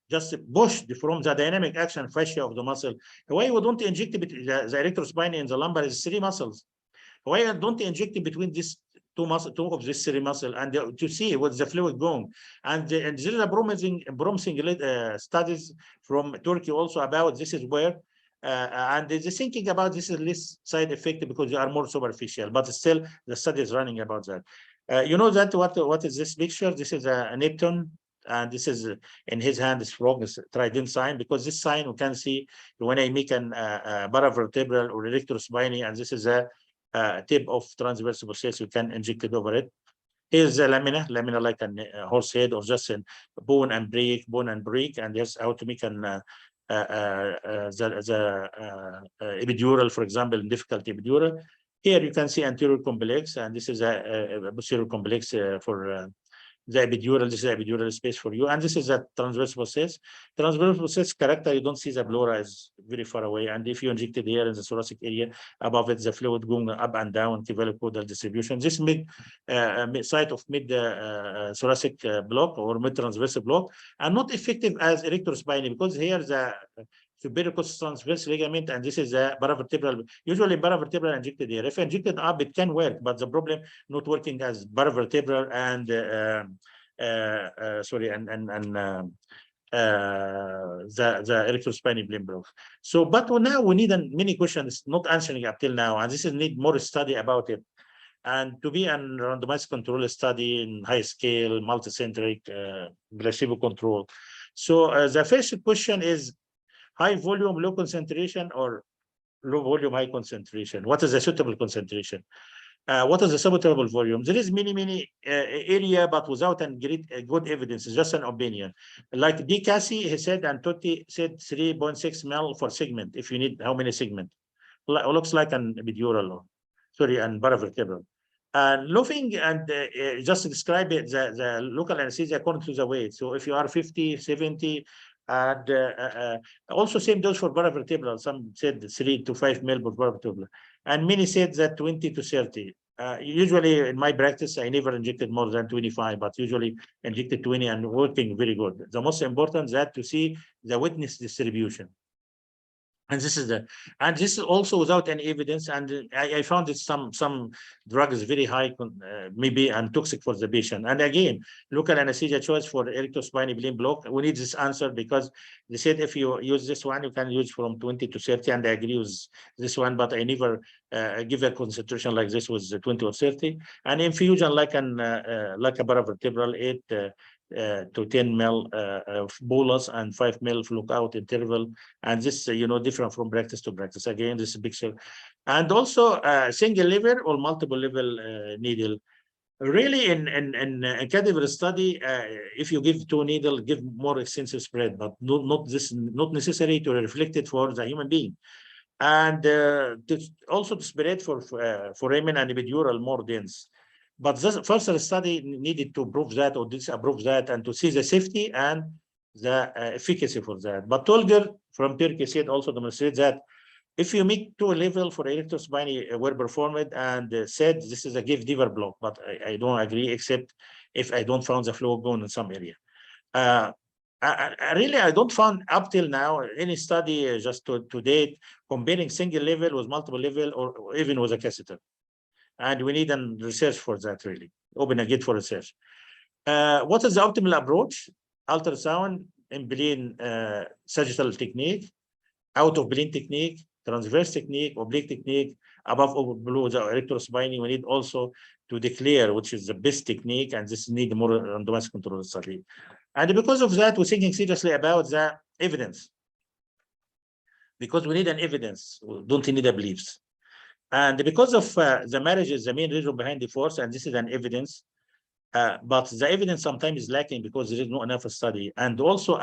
just pushed from the dynamic action fascia of the muscle. Why you don't inject the electrospine in the lumbar is 3 muscles. Why don't inject between these two of these three muscle, and to see what's the fluid going. And there is a promising studies from Turkey also about this is where, and they're thinking about this is less side effect because they are more superficial, but still the study is running about that. You know that what is this picture? This is a Neptune, and this is in his hand is frog, is trident sign, because this sign we can see when I make an paravertebral or electrospiny, and this is a tip of transverse process, you can inject it over it. Here's a lamina like a horse head or just a bone and break, and here's how to make an epidural, for example, in difficult epidural. Here you can see anterior complex, and this is a posterior complex for the epidural. This is the epidural space for you, and this is a transverse process. Transverse process character, you don't see the pleura is very far away, and if you inject it here in the thoracic area, above it the fluid going up and down, caudal distribution. This mid site of mid thoracic block or mid transverse block, and not effective as electrospiny, because here the superior costal transverse ligament, and this is a paravertebral. Usually paravertebral injected here. If injected up, it can work, but the problem not working as paravertebral and the electrospiny limb block. So, but now we need many questions not answering up till now, and this is need more study about it. And to be a randomized control study in high scale, multicentric, placebo control. So the first question is high volume, low concentration, or low volume, high concentration? What is the suitable concentration? What is the suitable volume? There is many area, but without a good evidence. It's just an opinion. Like D. Cassie, he said, and Totti said 3.6 ml for segment. If you need how many segment? Looks like an epidural, sorry, and paravertebral. And loafing and just describe it, the local anesthesia according to the weight. So if you are 50, 70, and also same dose for paravertebral. Some said 3 to 5 ml per paravertebral, and many said that 20 to 30. Usually in my practice, I never injected more than 25, but usually injected 20 and working very good. The most important is that to see the witness distribution. And this is also without any evidence. And I found that some drug is very high, maybe and toxic for the patient. And again, local anesthesia choice for electrospiny limb block. We need this answer because they said if you use this one, you can use from 20 to 30. And I agree with this one, but I never give a concentration like this with 20 or 30. And infusion like a paravertebral 8 to 10 ml of bolus and 5 ml fluke out interval, and this different from practice to practice. Again, this is picture, and also single level or multiple level needle. Really, in a cadaver study, if you give 2 needles, give more extensive spread, but not necessary to reflect it for the human being, and also to spread for foramen and epidural more dense. But this further study needed to prove that or disapprove that and to see the safety and the efficacy for that. But Tolger from Turkey said also demonstrate that if you make 2 level for electrospiny were performed and said this is a give diver block, but I don't agree except if I don't found the flow going in some area. I don't found up till now any study just to date comparing single level with multiple level or even with a catheter. And we need a research for that, really. Open a gate for research. What is the optimal approach? Ultrasound, in plane sagittal technique, out of plane technique, transverse technique, oblique technique, above or below the electrospiny. We need also to declare which is the best technique, and this need more randomized control study. And because of that, we're thinking seriously about the evidence. Because we need an evidence, we don't need a beliefs. And because of the marriage is the main reason behind divorce, and this is an evidence, but the evidence sometimes is lacking because there is not enough study. And also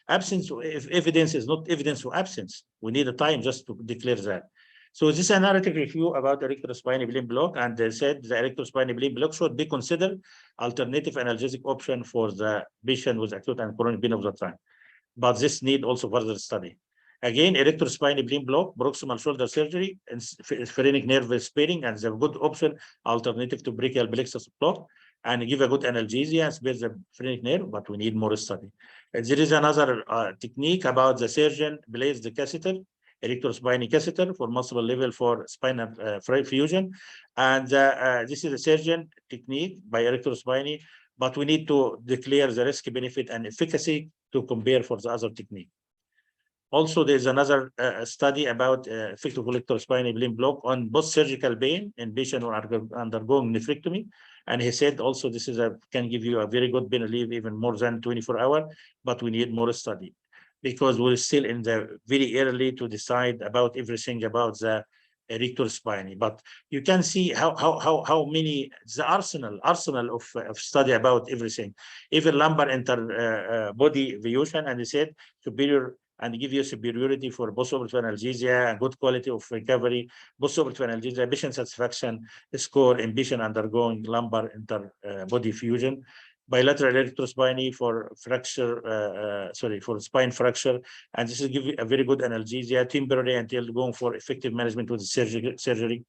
absence, if evidence is not evidence for absence, we need a time just to declare that. So this is a narrative review about electrospiny limb block, and they said the electrospiny limb block should be considered alternative analgesic option for the patient with acute and chronic pain of the trunk. But this need also further study. Again, electrospiny limb block, proximal shoulder surgery, and phrenic nerve sparing, and the good option alternative to brachial plexus block, and give a good analgesia and spare the phrenic nerve, but we need more study. And there is another technique about the surgeon place the catheter electrospinal catheter for multiple level for spinal fusion. And this is a surgeon technique by electrospinal, but we need to declare the risk, benefit, and efficacy to compare for the other technique. Also, there's another study about effective electrospinal balloon block on post-surgical pain in patients who are undergoing nephrectomy. And he said also this is can give you a very good pain relief, even more than 24 hours, but we need more study because we're still in the very early to decide about everything about the electrospinal. But you can see how many the arsenal of study about everything, even lumbar body fusion, and he said superior and give you superiority for post-operative analgesia and good quality of recovery, post-operative analgesia, patient satisfaction score in patient undergoing lumbar body fusion, bilateral electrospinal for fracture, for spine fracture, and this will give you a very good analgesia, temporary until going for effective management with surgery.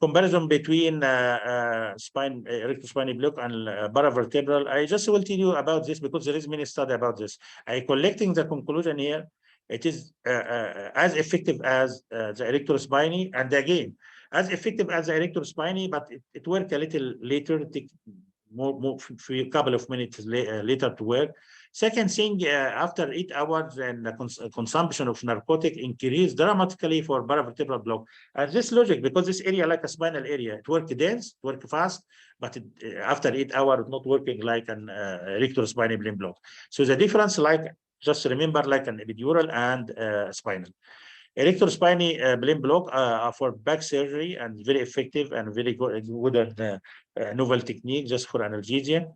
Comparison between electrospinal block and paravertebral. I just will tell you about this because there is many study about this. I collecting the conclusion here. It is as effective as the electrospinal, and again, as effective as the electrospinal, but it work a little later, take more a couple of minutes later to work. Second thing, after 8 hours, and the consumption of narcotic increased dramatically for paravertebral block. And this logic, because this area like a spinal area, it work dense, work fast, but after 8 hours, not working like an electrospinal balloon block. So the difference, like just remember, like an epidural and spinal. Electrospinal balloon block for back surgery and very effective and very good novel technique just for analgesia,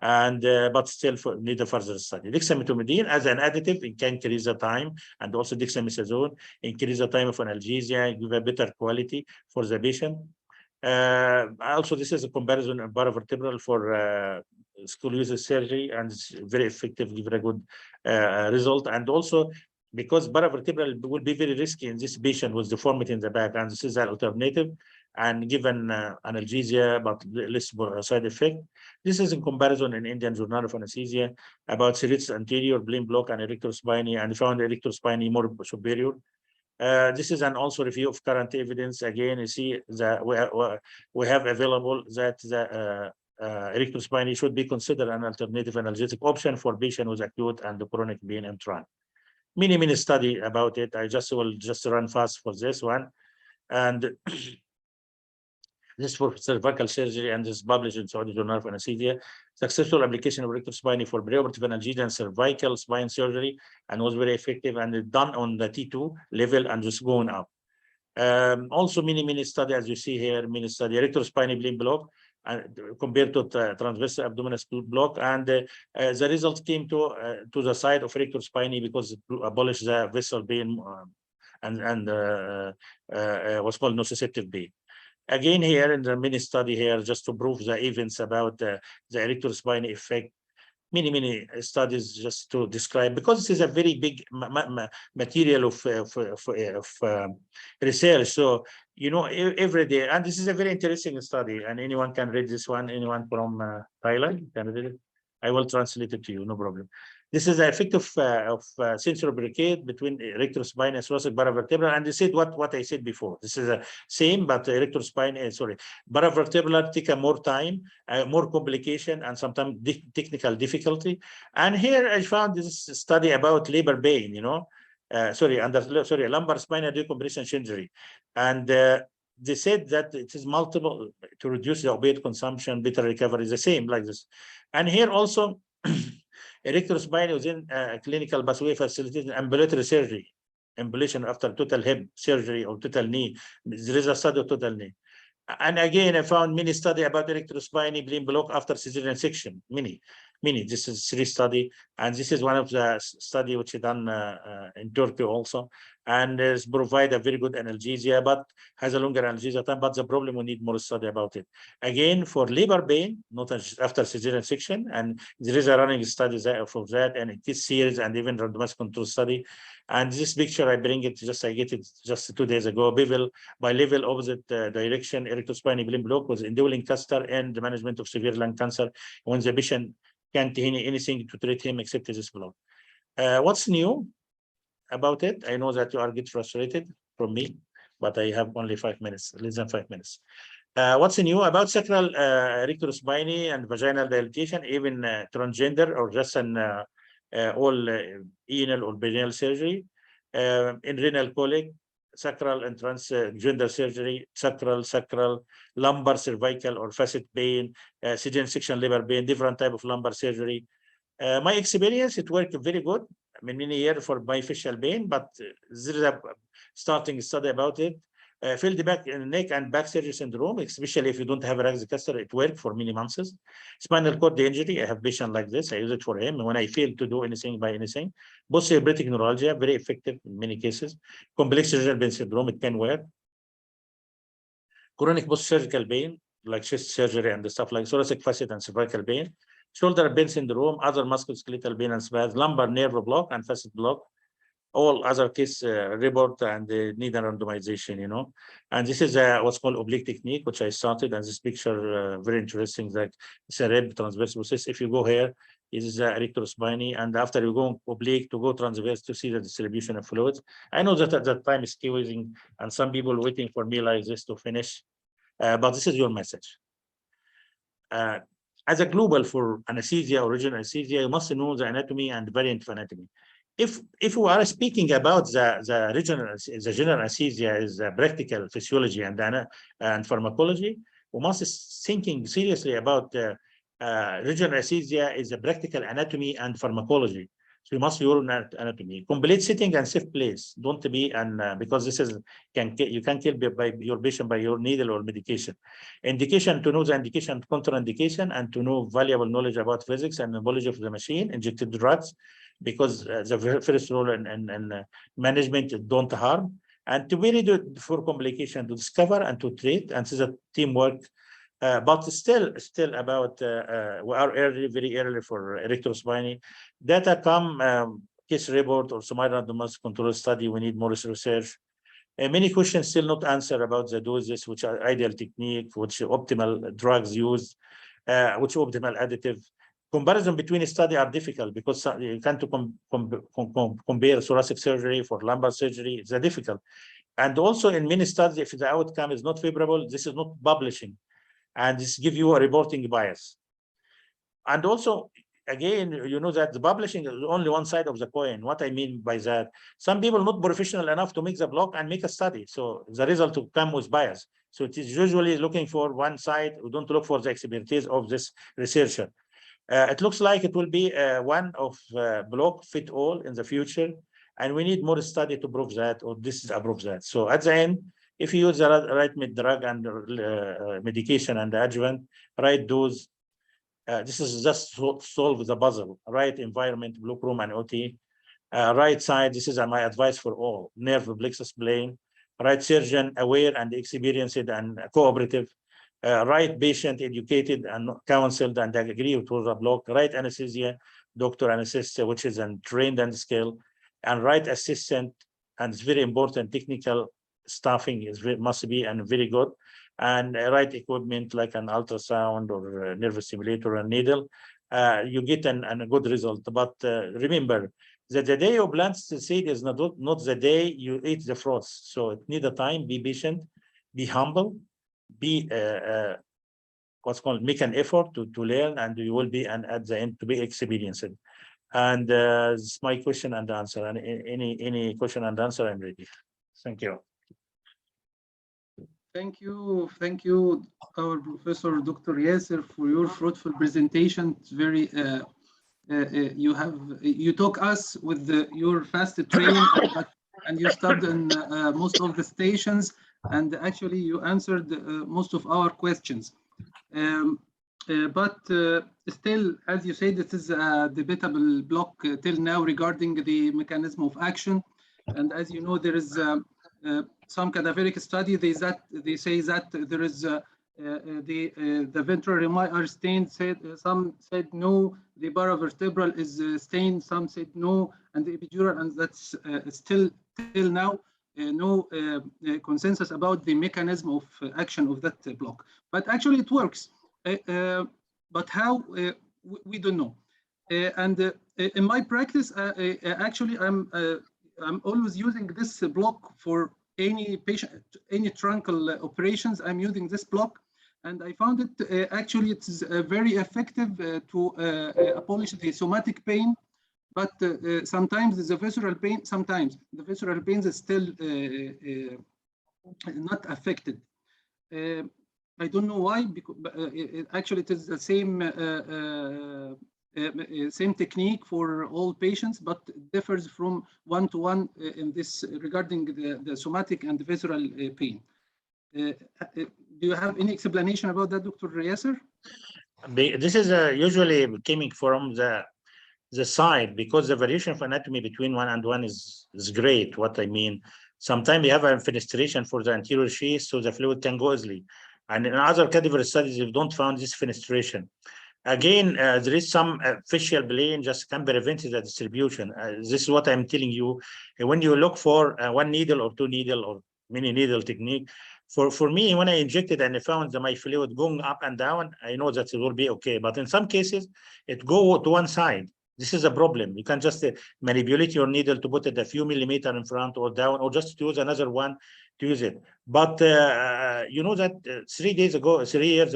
and but still need a further study. Dexamethasone as an additive, it can increase the time, and also dexamethasone increase the time of analgesia, give a better quality for the patient. Also, this is a comparison of paravertebral for scoliosis surgery, and it's very effective, give a good result. And also, because paravertebral will be very risky in this patient with deformity in the back, and this is an alternative, and given analgesia but less side effect. This is in comparison in Indian Journal of Anesthesia about serratus anterior balloon block and electrospinal, and found electrospinal more superior. This is an also review of current evidence. Again, you see that we have available that the electrospinal should be considered an alternative analgesic option for patients with acute and chronic pain and trauma. Many study about it. I will just run fast for this one, and this for cervical surgery, and this is published in Saudi Journal of Anesthesia. Successful application of electrospinal for preoperative analgesia and cervical spine surgery, and was very effective, and it done on the T2 level and just going up. Also, many study, as you see here, many study electrospinal balloon block compared to transverse abdominal block, and the results came to the side of electrospinal because it abolished the vessel pain and what's called nociceptive pain. Again, here in the mini study here, just to prove the events about the electrospinal effect, many studies just to describe, because this is a very big material of research. So, you know, every day, and this is a very interesting study, and anyone can read this one, anyone from Thailand can read it. I will translate it to you, no problem. This is the effect of sensory blockade between electrospinal and thoracic paravertebral, and they said what I said before. This is the same, but electrospinal, paravertebral take a more time, more complication, and sometimes technical difficulty. And here I found this study about labor pain, you know, lumbar spinal decompression injury, and they said that it is multiple to reduce the opiate consumption, better recovery, the same like this. And here also. Electrospinal within clinical pathway facilitating ambulatory surgery, ambulation after total hip surgery or total knee. There is a study of total knee. And again, I found many study about electrospinal balloon block after cesarean section. Many. This is 3 study, and this is one of the study which is done in Turkey also, and is provide a very good analgesia, but has a longer analgesia time. But the problem, we need more study about it. Again, for labor pain, not after cesarean section, and there is a running study for that, and it is series and even randomized control study. And this picture, I bring it I get it just 2 days ago. By level opposite direction, electrospinal balloon block was indwelling catheter and the management of severe lung cancer when the patient can't hear anything to treat him except this block. What's new? about it. I know that you are get frustrated from me, but I have only 5 minutes, less than 5 minutes. What's new about sacral rectospiny and vaginal dilatation, even transgender or just an all anal or perineal surgery, in renal colic, sacral and transgender surgery, sacral, lumbar, cervical or facet pain, CGN section liver pain, different type of lumbar surgery. My experience, it worked very good. I mean, many years for bifacial pain, but there is a starting study about it. Field back neck and back surgery syndrome, especially if you don't have a Raxi-Caster, it worked for many months. Spinal cord injury, I have patient like this. I use it for him when I fail to do anything by anything. Post-septic neuralgia, very effective in many cases. Complex cerebral pain syndrome, it can work. Chronic post-surgical pain, like chest surgery and the stuff like thoracic facet and cervical pain. Shoulder pain syndrome, other musculoskeletal pain and spasms, lumbar nerve block and facet block. All other case report and need a randomization, you know. And this is what's called oblique technique, which I started. And this picture, very interesting, like it's a rib transverse process. If you go here, it is a rectospiny, and after you go oblique to go transverse to see the distribution of fluids. I know that at that time is squeezing, and some people waiting for me like this to finish, but this is your message. As a global for anesthesia or regional anesthesia, you must know the anatomy and variant of anatomy. If we are speaking about the general anesthesia is practical physiology and pharmacology, we must thinking seriously about regional anesthesia is a practical anatomy and pharmacology. So you must your anatomy, complete sitting and safe place. Don't be because this is you can kill by your patient by your needle or medication. Indication to know the indication, contraindication, and to know valuable knowledge about physics and knowledge of the machine, injected drugs, because the first rule and management don't harm, and to be ready for complication, to discover and to treat, and this is a teamwork. But still about we are early, very early for rectospiny. Data come case report or some randomized control study. We need more research. Many questions still not answered about the doses, which are ideal technique, which optimal drugs used, which optimal additive. Comparison between study are difficult because you can't compare thoracic surgery for lumbar surgery. It's difficult. And also in many studies, if the outcome is not favorable, this is not publishing. And this gives you a reporting bias. And also, again, you know that the publishing is only one side of the coin. What I mean by that, some people not professional enough to make the block and make a study. So the result will come with bias. So it is usually looking for one side. We don't look for the expertise of this researcher. It looks like it will be one of block fit all in the future. And we need more study to prove that, or this is approve that. So at the end, if you use the right drug and medication and adjuvant, right dose, this is just solve the puzzle. Right environment, blue room and OT. Right side, this is my advice for all. Nerve plexus plane. Right surgeon, aware and experienced and cooperative. Right patient, educated and counseled and agree with the block. Right anesthesia, doctor anesthesia, which is trained and skilled. And right assistant, and it's very important, technical staffing is must be and very good, and right equipment like an ultrasound or nerve stimulator and needle, you get a good result. But remember that the day you plant the seed is not the day you eat the fruits. So it needs a time. Be patient, be humble, be what's called make an effort to learn, and you will be at the end to be experienced. And this is my question and answer. And any question and answer, I'm ready. Thank you. Thank you, our Professor Dr. Yasser, for your fruitful presentation. It's very you took us with your fast training, and you stopped in most of the stations, and actually you answered most of our questions. But still, as you said, this is a debatable block till now regarding the mechanism of action. And as you know, there is some cadaveric study. They say that there is the ventral rami are stained. Some said no, the paravertebral is stained. Some said no, and the epidural, and that's still till now no consensus about the mechanism of action of that block. But actually, it works. But how, we don't know. And in my practice, actually, I'm always using this block for any patient, any truncal operations. I'm using this block, and I found it actually it's very effective to abolish the somatic pain. But sometimes the visceral pain, sometimes the visceral pain is still not affected. I don't know why, because actually it is the same technique for all patients, but it differs from one to one in this regarding the somatic and the visceral pain. Do you have any explanation about that, Dr. Yasser? This is usually coming from the side, because the variation of anatomy between one and one is great. What I mean, sometimes you have a fenestration for the anterior sheath, so the fluid can go easily. And in other cadaver studies, you don't find this fenestration. Again, there is some fascial plane just can prevent the distribution. This is what I'm telling you. When you look for one needle or two needle or many needle technique, for me, when I injected and I found my fluid going up and down, I know that it will be okay. But in some cases, it go to one side. This is a problem. You can just manipulate your needle to put it a few millimeters in front or down, or just to use another one to use it. But you know that 3 years ago, or 2 years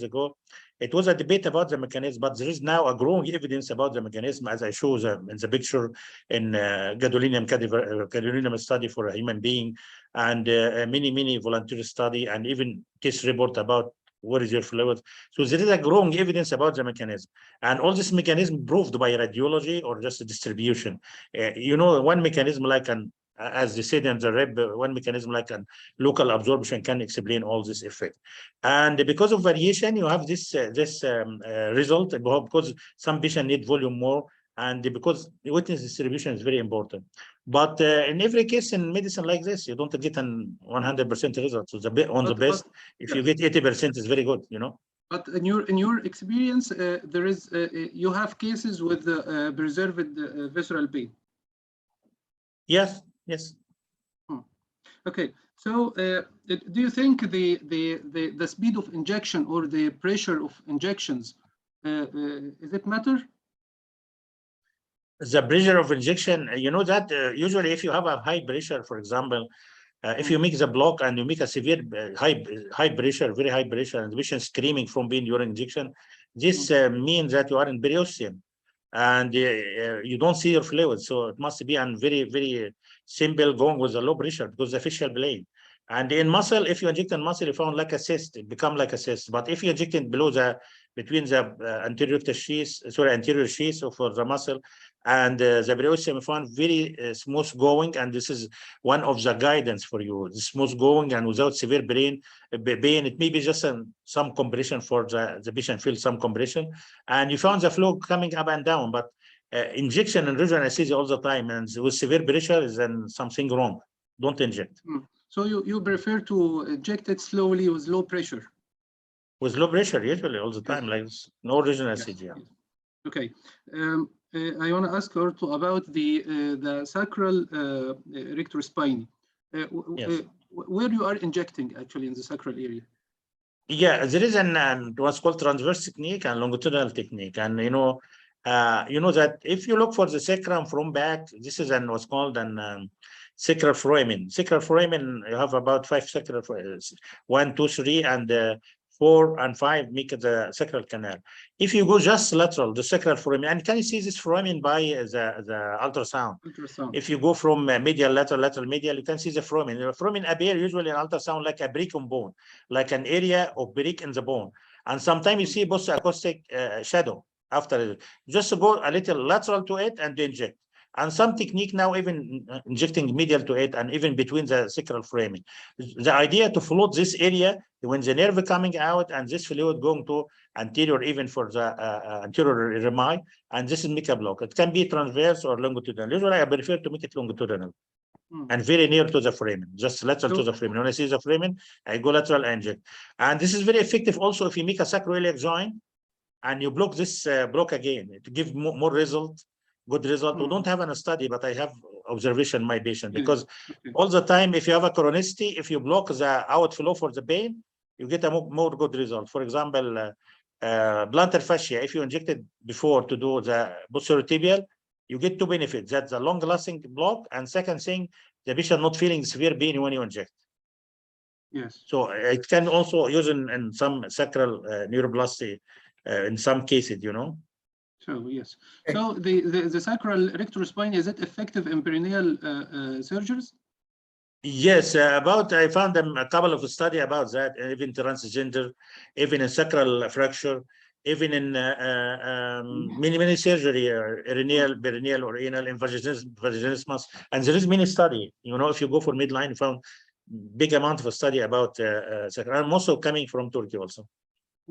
ago, it was a debate about the mechanism, but there is now a growing evidence about the mechanism, as I show in the picture in gadolinium study for a human being, and many volunteer study, and even case report about what is your fluid. So there is a growing evidence about the mechanism, and all this mechanism proved by radiology or just a distribution. You know, one mechanism like as they said in the rib, one mechanism like a local absorption can explain all this effect. And because of variation, you have this result, because some patients need volume more, and because the witness distribution is very important. But in every case in medicine like this, you don't get an 100% result. So the best, if you get 80%, is very good, you know. But in your experience, there is you have cases with preserved visceral pain. Yes. Yes. Okay. So, do you think the speed of injection or the pressure of injections does it matter? The pressure of injection, you know that usually if you have a high pressure, for example, if you make the block and you make a severe high pressure, very high pressure, and the patient screaming from being during injection, this means that you are in periosteum, and you don't see your fluid. So it must be a very simple going with a low pressure, because the fascial plane. And in muscle, if you inject in muscle, you found like a cyst, it become like a cyst. But if you inject it below between the anterior sheath for the muscle and the periosteum, you found very smooth going, and this is one of the guidance for you. The smooth going and without severe pain. It may be just some compression for the patient feels some compression, and you found the flow coming up and down. But injection and regional anesthesia all the time, and with severe pressure is then something wrong. Don't inject. So you prefer to inject it slowly with low pressure? With low pressure, usually all the time, like no regional anesthesia. Yes. Okay. I want to ask also about the sacral rectospine. Yes. Where you are injecting actually in the sacral area? Yeah, there is what's called transverse technique and longitudinal technique, and you know that if you look for the sacrum from back, this is what's called sacral foramen. Sacral foramen, you have about 5 sacral, 1, 2, 3, and 4 and 5 make the sacral canal. If you go just lateral, the sacral foramen, and can you see this foramen by the ultrasound? If you go from medial, lateral, medial, you can see the foramen. The foramen appear usually in ultrasound like a break on bone, like an area of break in the bone. And sometimes you see post-acoustic shadow after it. Just go a little lateral to it and inject. And some technique now even injecting medial to it and even between the sacral foramen. The idea to float this area when the nerve coming out and this fluid going to anterior, even for the anterior rami, and this is make a block. It can be transverse or longitudinal. Usually I prefer to make it longitudinal and very near to the foramen, just lateral to the foramen. When I see the foramen, I go lateral and inject. And this is very effective also if you make a sacroiliac joint and you block this block again to give more result. Good result. We don't have a study, but I have observation in my patient, because all the time, if you have a chronicity, if you block the outflow for the pain, you get a more good result. For example, plantar fascia, if you injected before to do the posterior tibial, you get two benefits. That's a long-lasting block, and second thing, the patient not feeling severe pain when you inject. Yes. So it can also use in some sacral neuroplasty in some cases, you know. So yes. So the sacral rectospine, is it effective in perineal surgeries? Yes, I found them a couple of study about that, even transgender, even in sacral fracture, even in many surgery, perineal, or anal, in vaginismus, and there is many study. You know, if you go for midline, you found big amount of study about sacral, and also coming from Turkey also.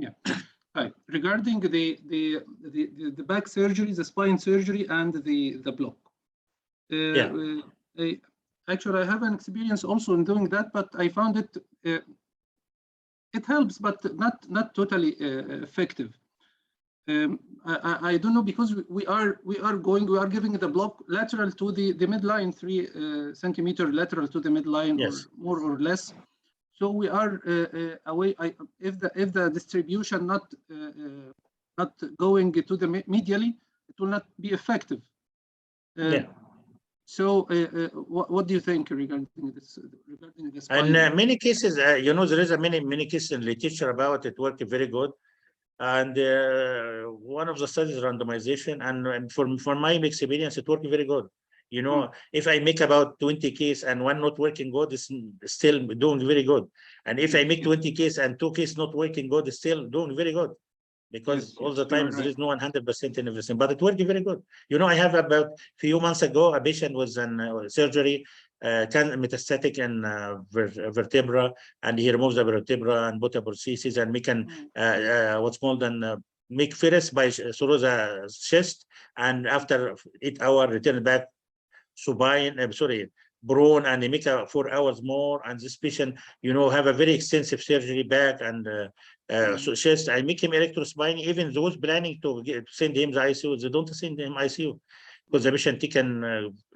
Yeah. Right. Regarding the back surgery, the spine surgery, and the block. Actually, I have an experience also in doing that, but I found it it helps, but not totally effective. I don't know, because we are giving the block lateral to the midline, 3 centimeter lateral to the midline, yes, or more or less. So we are away. If the distribution not going to the medially, it will not be effective. yeah. So what do you think regarding this? And many cases, you know, there is a many cases in literature about it working very good. And one of the studies randomization, and for my experience, it worked very good. You know, if I make about 20 cases and one not working good, it's still doing very good. And if I make 20 cases and 2 cases not working good, it's still doing very good. Because all the time there is no 100% in everything, but it worked very good. You know, I have about a few months ago, a patient was in surgery, metastatic in vertebra, and he removes the vertebra and put a prosthesis and make what's called make ferrous by through the chest, and after 8 hours return back supine, bone, and they make 4 hours more. And this patient, you know, have a very extensive surgery back and so chest. I make him electrospine. Even those planning to send him the ICU, they don't send him ICU because the patient taken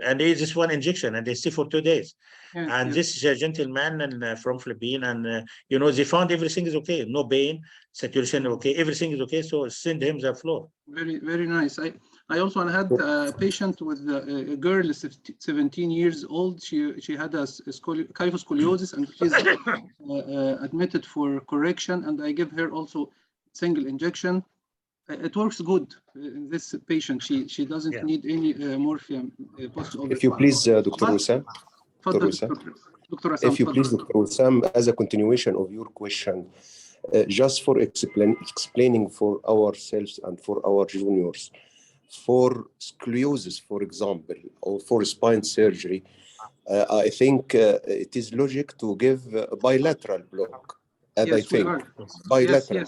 and they just one injection and they stay for 2 days. And this is a gentleman and from Philippines, and you know, they found everything is okay, no pain, saturation okay, everything is okay. So send him the floor. Very nice. I also had a patient with a girl, 17 years old. She had a kyphoscoliosis, and she's admitted for correction. And I give her also single injection. It works good. This patient, she doesn't need any morphine post-operative. If you please, Dr. Wissam. If you please, Dr. Wissam, as a continuation of your question, just for explaining for ourselves and for our juniors, for scoliosis, for example, or for spine surgery, I think it is logic to give a bilateral block. And I think bilateral,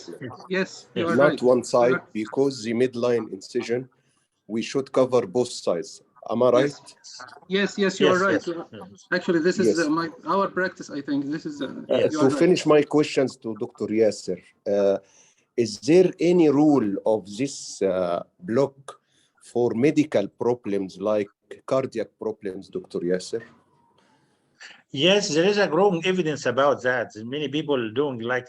yes, not one side, because the midline incision, we should cover both sides. Am I right? Yes, you are right. Actually, this is our practice. I think this is. To finish my questions to Dr. Yasser, is there any rule of this block for medical problems like cardiac problems, Dr. Yasser? Yes, there is a growing evidence about that. Many people doing like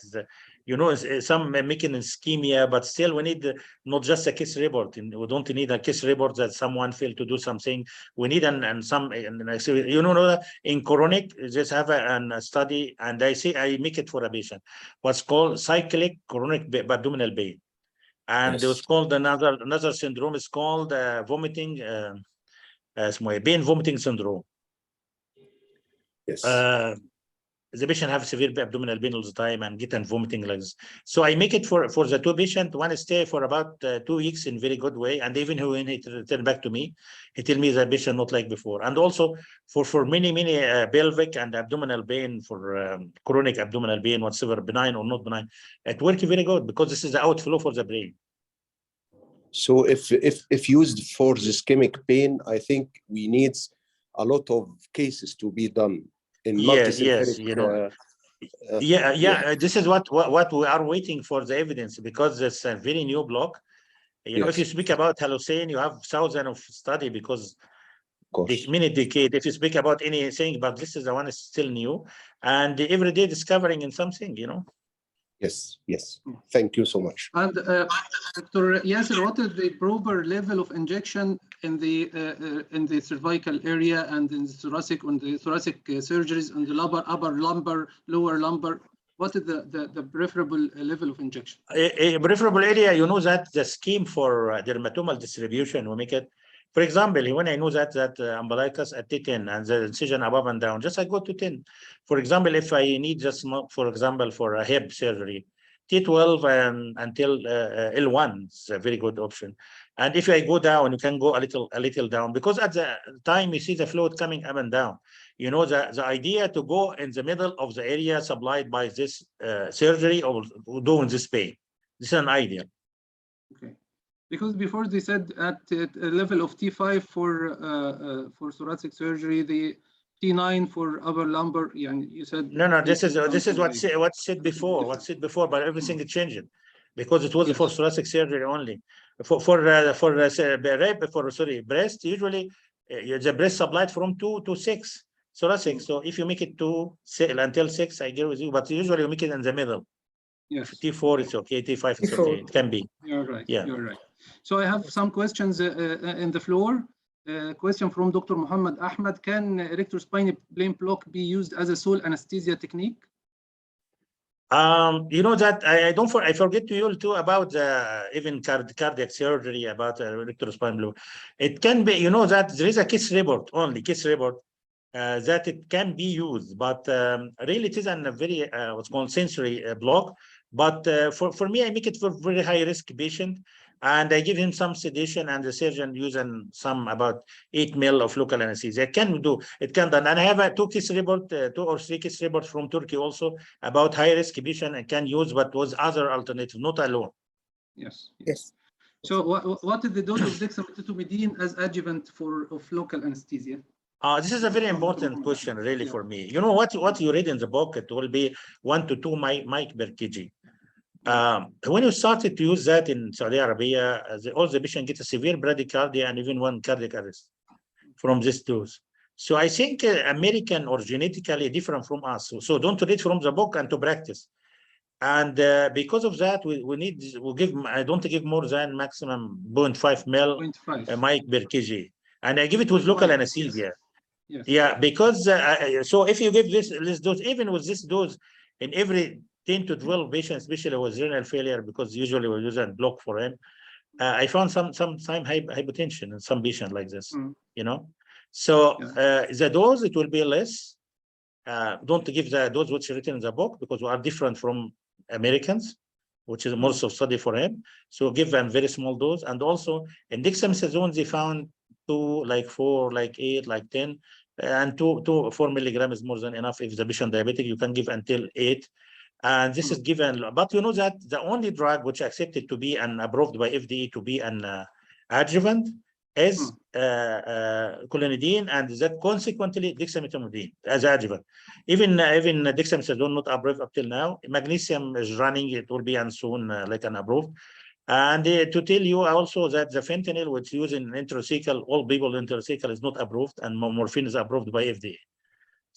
you know, some making ischemia, but still we need not just a case report. We don't need a case report that someone failed to do something. We need you know, in chronic, just have a study, and I make it for a patient. What's called cyclic chronic abdominal pain, and it was called another syndrome. It's called vomiting, pain vomiting syndrome. Yes. The patient have severe abdominal pain all the time and get and vomiting like this. So I make it for the 2 patients. One stay for about 2 weeks in very good way, and even when he returned back to me, he tell me the patient not like before. And also for many pelvic and abdominal pain, for chronic abdominal pain, whatsoever, benign or not benign, it works very good because this is the outflow for the brain. So if used for the ischemic pain, I think we need a lot of cases to be done in yes, you know, this is what we are waiting for, the evidence, because it's a very new block. You know, if you speak about hallucin, you have thousands of study because many decades. If you speak about anything, but this is the one that's still new, and every day discovering in something, you know. Yes. Thank you so much. And Dr. Yasser, what is the proper level of injection in the cervical area and in the thoracic, on the thoracic surgeries, on the upper lumbar, lower lumbar? What is the preferable level of injection? A preferable area, you know that the scheme for dermatomal distribution, we make it. For example, when I know that umbilicus at T10 and the incision above and down, just I go to 10. For example, if I need just, for example, for a hip surgery, T12 and until L1 is a very good option. And if I go down, you can go a little down, because at the time you see the fluid coming up and down. You know, the idea to go in the middle of the area supplied by this surgery or doing this pain. This is an idea. Okay, because before they said at a level of T5 for thoracic surgery, the T9 for upper lumbar. Yeah, you said no. This is what's said before. What's said before, but everything is changing, because it was for thoracic surgery only. For breast, usually the breast supplied from 2 to 6 thoracic. So if you make it until 6, I agree with you. But usually you make it in the middle. Yes. T4 it's okay. T5 it's okay. It can be. You're right. Yeah. You're right. So I have some questions in the floor. Question from Dr. Muhammad Ahmed: can erectospinal block be used as a sole anesthesia technique? You know that I forget to you too about even cardiac surgery about erectospinal block. It can be, you know, that there is a case report that it can be used, but really it is a very what's called sensory block. But for me, I make it for very high risk patient, and I give him some sedation, and the surgeon using some about 8 ml of local anesthesia. It can do. And I have 2 or 3 case reports from Turkey also about high risk patient and can use, but was other alternative, not alone. Yes. Yes. So what is the dose of dexamethasone as adjuvant of local anesthesia? This is a very important question, really, for me. You know what you read in the book, it will be 1 to 2 mic per kg. When you started to use that in Saudi Arabia, all the patients get a severe bradycardia and even 1 cardiac arrest from this dose. So I think American or genetically different from us. So don't read from the book and to practice. And because of that, I don't give more than maximum 0.5 ml mic per kg. And I give it with local anesthesia. Yes. Yeah, because so if you give this dose, even with this dose in every 10 to 12 patients, especially with renal failure, because usually we use a block for him, I found some hypotension in some patients like this, you know. So the dose, it will be less. Don't give the dose which is written in the book, because we are different from Americans, which is most of study for him. So give them very small dose. And also in dexamethasone, they found 2, like 4, like 8, like 10, and 4 milligrams is more than enough. If the patient diabetic, you can give until 8. And this is given, but you know that the only drug which accepted to be and approved by FDA to be an adjuvant is clonidine, and that consequently dexamethasone as adjuvant. Even dexamethasone not approved up till now. Magnesium is running; it will be and soon like an approved. And to tell you also that the fentanyl, which used in intrathecal, all people intrathecal is not approved, and morphine is approved by FDA.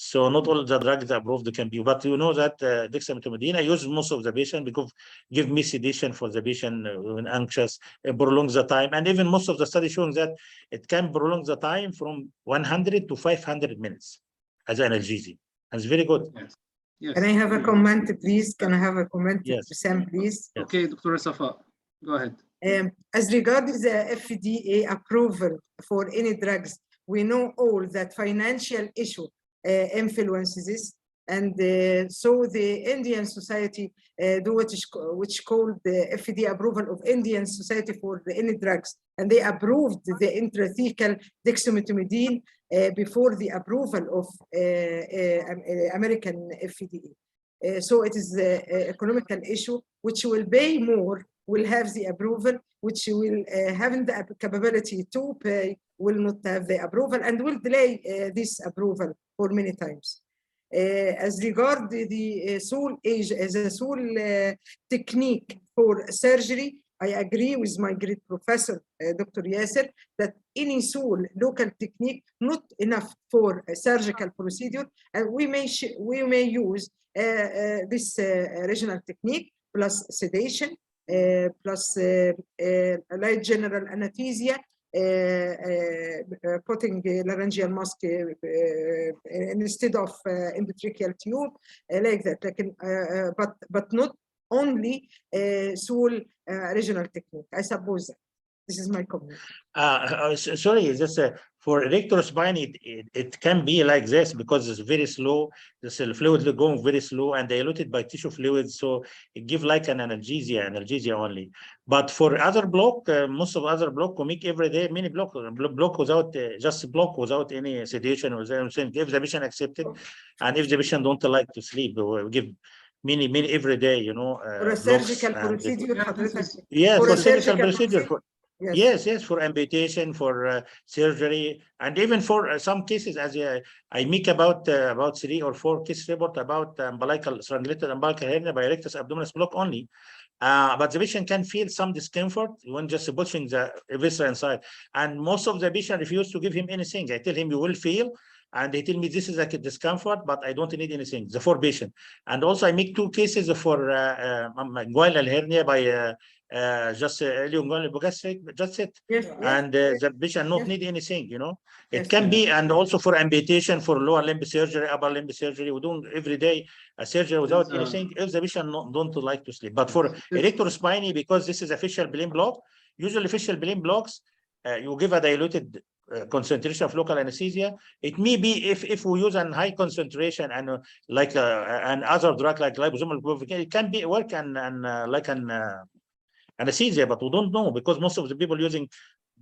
So not all the drugs approved can be, but you know that dexamethasone I use most of the patient because give me sedation for the patient when anxious, prolongs the time, and even most of the studies showing that it can prolong the time from 100 to 500 minutes as analgesia. And it's very good. Yes. Yes. Can I have a comment, please? Can I have a comment, yes. Sam, please? Yes. Okay, Dr. Safa, go ahead. As regards the FDA approval for any drugs, we know all that financial issue influences this, and so the Indian Society do which called the FDA approval of Indian Society for any drugs, and they approved the intrathecal dexamethasone before the approval of American FDA. So it is an economical issue which will pay more, will have the approval, which will having the capability to pay will not have the approval and will delay this approval for many times. As regard the sole age as a sole technique for surgery, I agree with my great professor, Dr. Yasser, that any sole local technique not enough for a surgical procedure, and we may use this regional technique plus sedation, plus light general anesthesia, putting laryngeal mask instead of endotracheal tube, like that. But not only sole regional technique. I suppose that. This is my comment. Sorry, just for electrospine, it can be like this because it's very slow. The fluid is going very slow and diluted by tissue fluids, so it gives like an analgesia only. But for other block, most of other block we make every day, many block without just block without any sedation. If the patient accepted, and if the patient don't like to sleep, we give many every day. You know, for a surgical procedure. Yes, for for a surgical surgical procedure. Yes. Yes, for amputation, for surgery, and even for some cases, as I make about 3 or 4 case report about strangulated umbilical hernia by rectus abdominis block only. But the patient can feel some discomfort when just pushing the viscera inside, and most of the patient refuse to give him anything. I tell him you will feel, and they tell me this is like a discomfort, but I don't need anything. The 4 patient, and also I make 2 cases for inguinal hernia by just ilioinguinal hypogastric, just it. Yes. And the patient not need anything, you know. It can be, and also for amputation, for lower limb surgery, upper limb surgery, we do every day a surgery without anything if the patient don't like to sleep. But for electrospiny, because this is a facial balloon block, usually facial balloon blocks, you give a diluted concentration of local anesthesia. It may be if we use a high concentration and like an other drug like liposomal bupivacaine, it can be work and like an anesthesia, but we don't know because most of the people using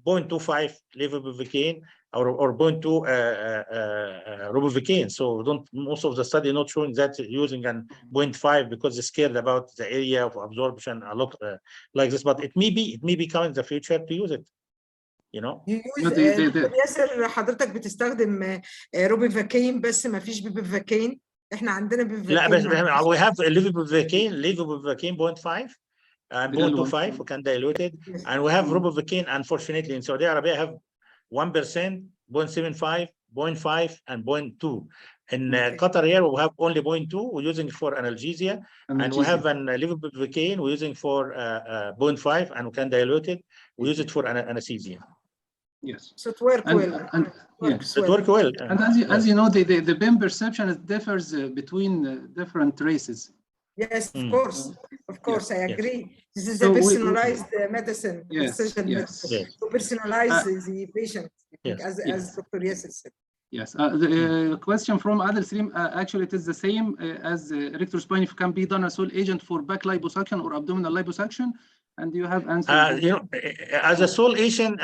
0.25 levobupivacaine or 0.2 robuvicaine. So most of the study not showing that using an 0.5 because they're scared about the area of absorption a lot like this. But it may be coming in the future to use it. You know. دكتور ياسر حضرتك بتستخدم روبيفاكين بس ما فيش بيبيفاكين. احنا عندنا بيبيفاكين. لا بس we have levobupivacaine 0.5 and 0.25 we can dilute it, and we have robuvicaine. Unfortunately, in Saudi Arabia, have 1%, 0.75, 0.5, and 0.2. In Qatar here, we have only 0.2. We're using it for analgesia, and we have an levobupivacaine. We're using for 0.5, and we can dilute it. We use it for anesthesia. Yes. So it works well. Yes, it works well. And as you know, the BIM perception differs between different races. Yes, of course, I agree. This is a personalized medicine. Yes. To personalize the patient, as Dr. Yasser said. Yes. The question from other stream, actually, it is the same as electrospine. If can be done as sole agent for back liposuction or abdominal liposuction, and you have answered. You know, as a sole agent,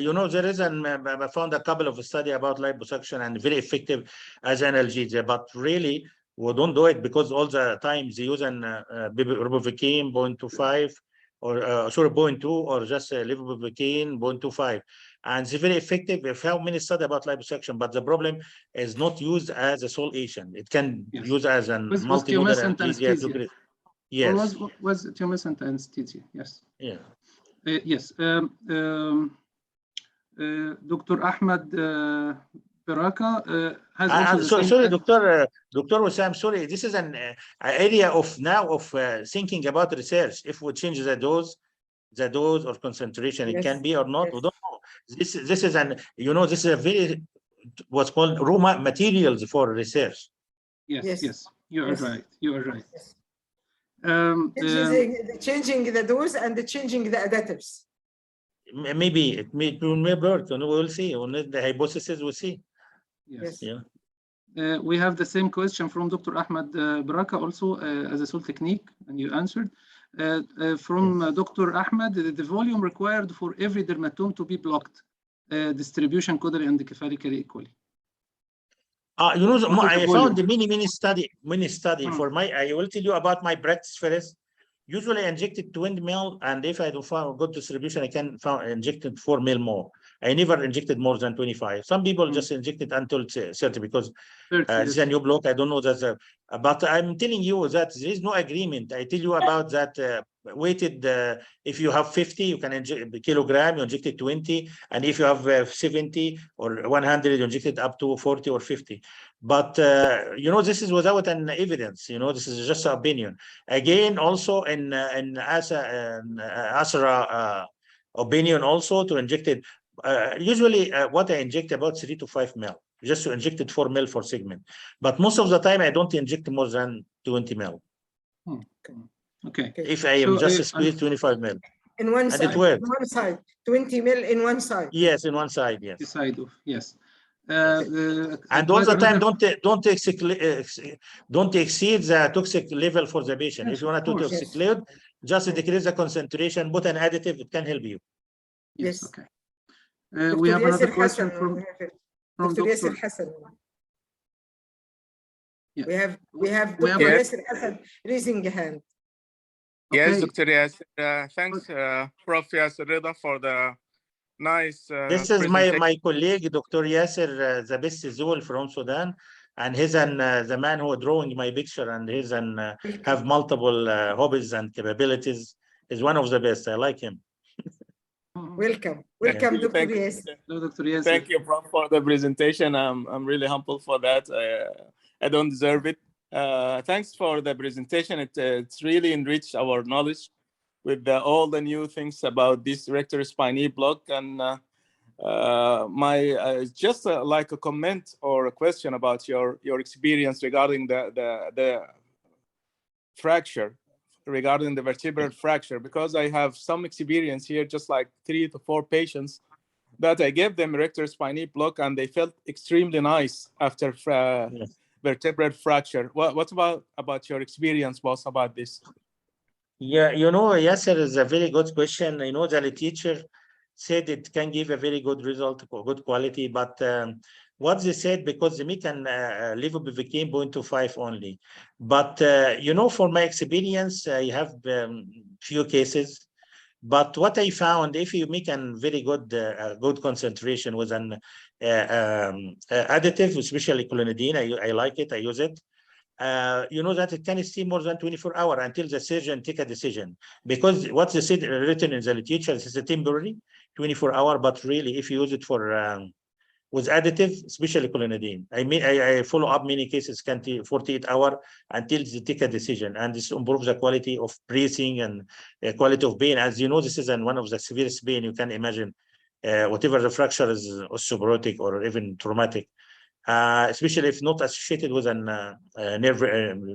you know, there is I found a couple of studies about liposuction and very effective as analgesia, but really we don't do it because all the times they use an robuvicaine 0.25 or 0.2 or just levobupivacaine 0.25. And it's very effective. We've had many studies about liposuction, but the problem is not used as a sole agent. It can use as a multimodal anesthesia. Yes. Or was tumescent anesthesia? Yes. Yeah. Yes. Dr. Ahmed Baraka has also sorry, Dr. Wissam, sorry. This is an area of thinking about research. If we change the dose or concentration, it can be or not. We don't know. This is this is a very what's called raw materials for research. Yes. You are right. You are right. Changing the dose and changing the additives. Maybe it may work. We'll see. On the hypothesis, we'll see. Yes. Yeah. We have the same question from Dr. Ahmed Baraka also as a sole technique, and you answered. From Dr. Ahmed, the volume required for every dermatome to be blocked, distribution caudally and cephalically equally. I found many study for I will tell you about my practice first. Usually I injected 20 ml, and if I do find good distribution, I can injected 4 ml more. I never injected more than 25. Some people just injected until 30 because this is a new block. I don't know that, but I'm telling you that there is no agreement. I tell you about that weighted. If you have 50, you can inject a kilogram. You injected 20, and if you have 70 or 100, you injected up to 40 or 50. But this is without an evidence. This is just an opinion. Again, also in Asra opinion also to inject it. Usually what I inject about 3 to 5 ml, just to inject it 4 ml for segment. But most of the time I don't inject more than 20 ml. Okay. If I am just squeeze 25 ml. In one And side, it works. in one side, 20 mil in one side. Yes, in one side, yes. The side of, yes. And all the time, don't exceed the toxic level for the patient. Yes, if you want to course, exclude, just decrease the concentration, put an additive, it can help you. Yes, Yes. okay. Dr. We have another Yasser question Hassan, from Dr. Yasser Dr. Hassan. Yeah. We have We Dr. have Yasser Hassan raising a hand. Yes, Okay. Dr. Yasser. Thanks, Prof. Yasser Reda, for the nice This is presentation. my colleague, Dr. Yasser, the best Zool from Sudan, and he's the man who drawing my picture, and he's have multiple hobbies and capabilities. Is one of the best. I like him. Welcome, Thank you, Dr. Yasser. Hello, Dr. Yasser. Thank you, Prof, for the presentation. I'm really humble for that. I don't deserve it. Thanks for the presentation. It's really enriched our knowledge with all the new things about this rector spinae block. And my just like a comment or a question about your experience regarding the fracture, regarding the vertebral fracture, because I have some experience here, just like 3 to 4 patients that I gave them rector spinae block, and they felt extremely nice after Yes. vertebral fracture. What about your experience, boss, about this? Yeah, Yasser is a very good question. I know that the teacher said it can give a very good result, good quality, but what they said, because the can live became 0.25 only. But, for my experience, I have few cases. But what I found, if you make a very good good concentration with an additive, especially clonidine, I like it, I use it. That it can stay more than 24 hours until the surgeon take a decision. Because what they said written in the literature, this is a temporary 24 hour, but really if you use it for with additive, especially clonidine, I follow up many cases can take 48 hours until they take a decision, and this improves the quality of breathing and quality of pain. As you know, this is one of the severest pain you can imagine. Whatever the fracture is osteoporotic or even traumatic. Especially if not associated with an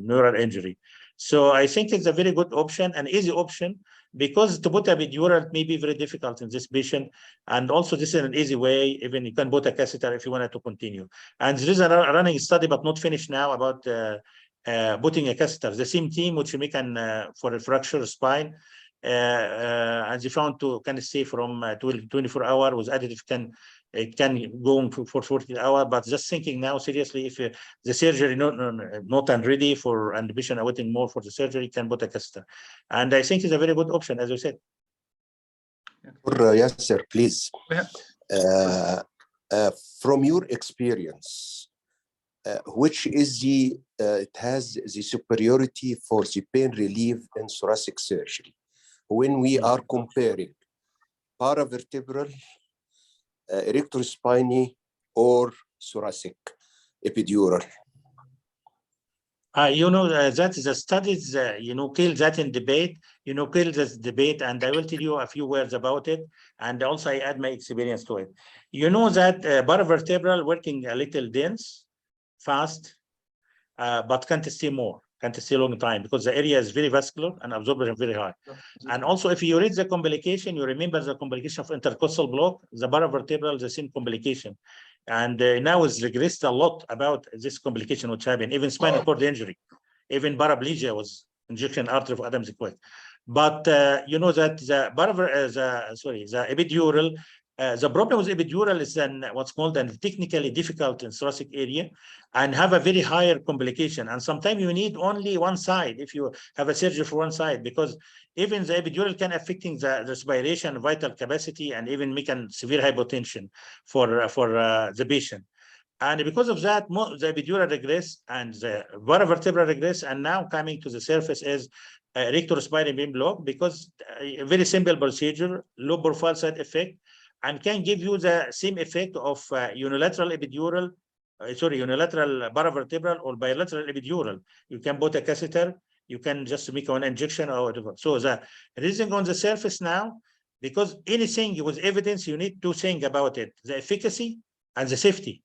neural injury. So I think it's a very good option, an easy option, because to put a epidural may be very difficult in this patient. And also this is an easy way, even you can put a catheter if you wanted to continue. And there is a running study, but not finished now, about putting a catheter. The same team which we can for a fractured spine, and they found can stay from 24 hours with additive it can go on for 40 hours, but just thinking now seriously, if the surgery not ready for, and the patient are waiting more for the surgery, can put a catheter. And I think it's a very good option, as you said. Yes, sir, please. From your experience, which is it has the superiority for the pain relief in thoracic surgery when we are comparing paravertebral, erector spinae, or thoracic epidural? That the studies, kill that in debate, kill this debate, and I will tell you a few words about it. And also I add my experience to it. You know that paravertebral working a little dense, fast, but can't stay more, can't stay a long time, because the area is very vascular and absorption very high. And also if you read the complication, you remember the complication of intercostal block, the paravertebral, the same complication. And now it's regressed a lot about this complication which happened, even spinal cord injury, even paraplegia was injection artery of Adam's equate. But you know that the epidural, the problem with epidural is what's called an technically difficult in thoracic area, and have a very higher complication. And sometimes you need only one side if you have a surgery for one side, because even the epidural can affecting the respiration, vital capacity, and even make a severe hypotension for the patient. And because of that, the epidural regress and the paravertebral regress, and now coming to the surface is rector spinal beam block, because a very simple procedure, low profile side effect, and can give you the same effect of unilateral epidural, unilateral paravertebral or bilateral epidural. You can put a catheter, you can just make one injection or whatever. So the reason on the surface now, because anything with evidence, you need to think about it, the efficacy and the safety.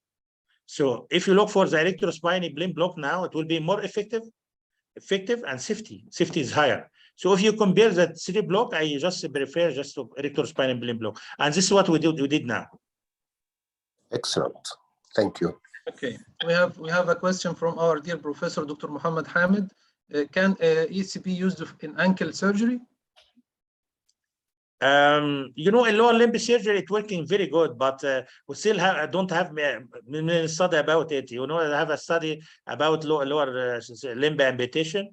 So if you look for the electrospinal balloon block now, it will be more effective and safety is higher. So if you compare the 3 block, I just prefer just to electrospinal balloon block. And this is what we did now. Excellent. Thank you. Okay, we have a question from our dear professor, Dr. Muhammad Hamid. Can ESP be used in ankle surgery? You know, in lower limb surgery, it's working very good, but we still don't have a study about it. You know, I have a study about lower limb amputation.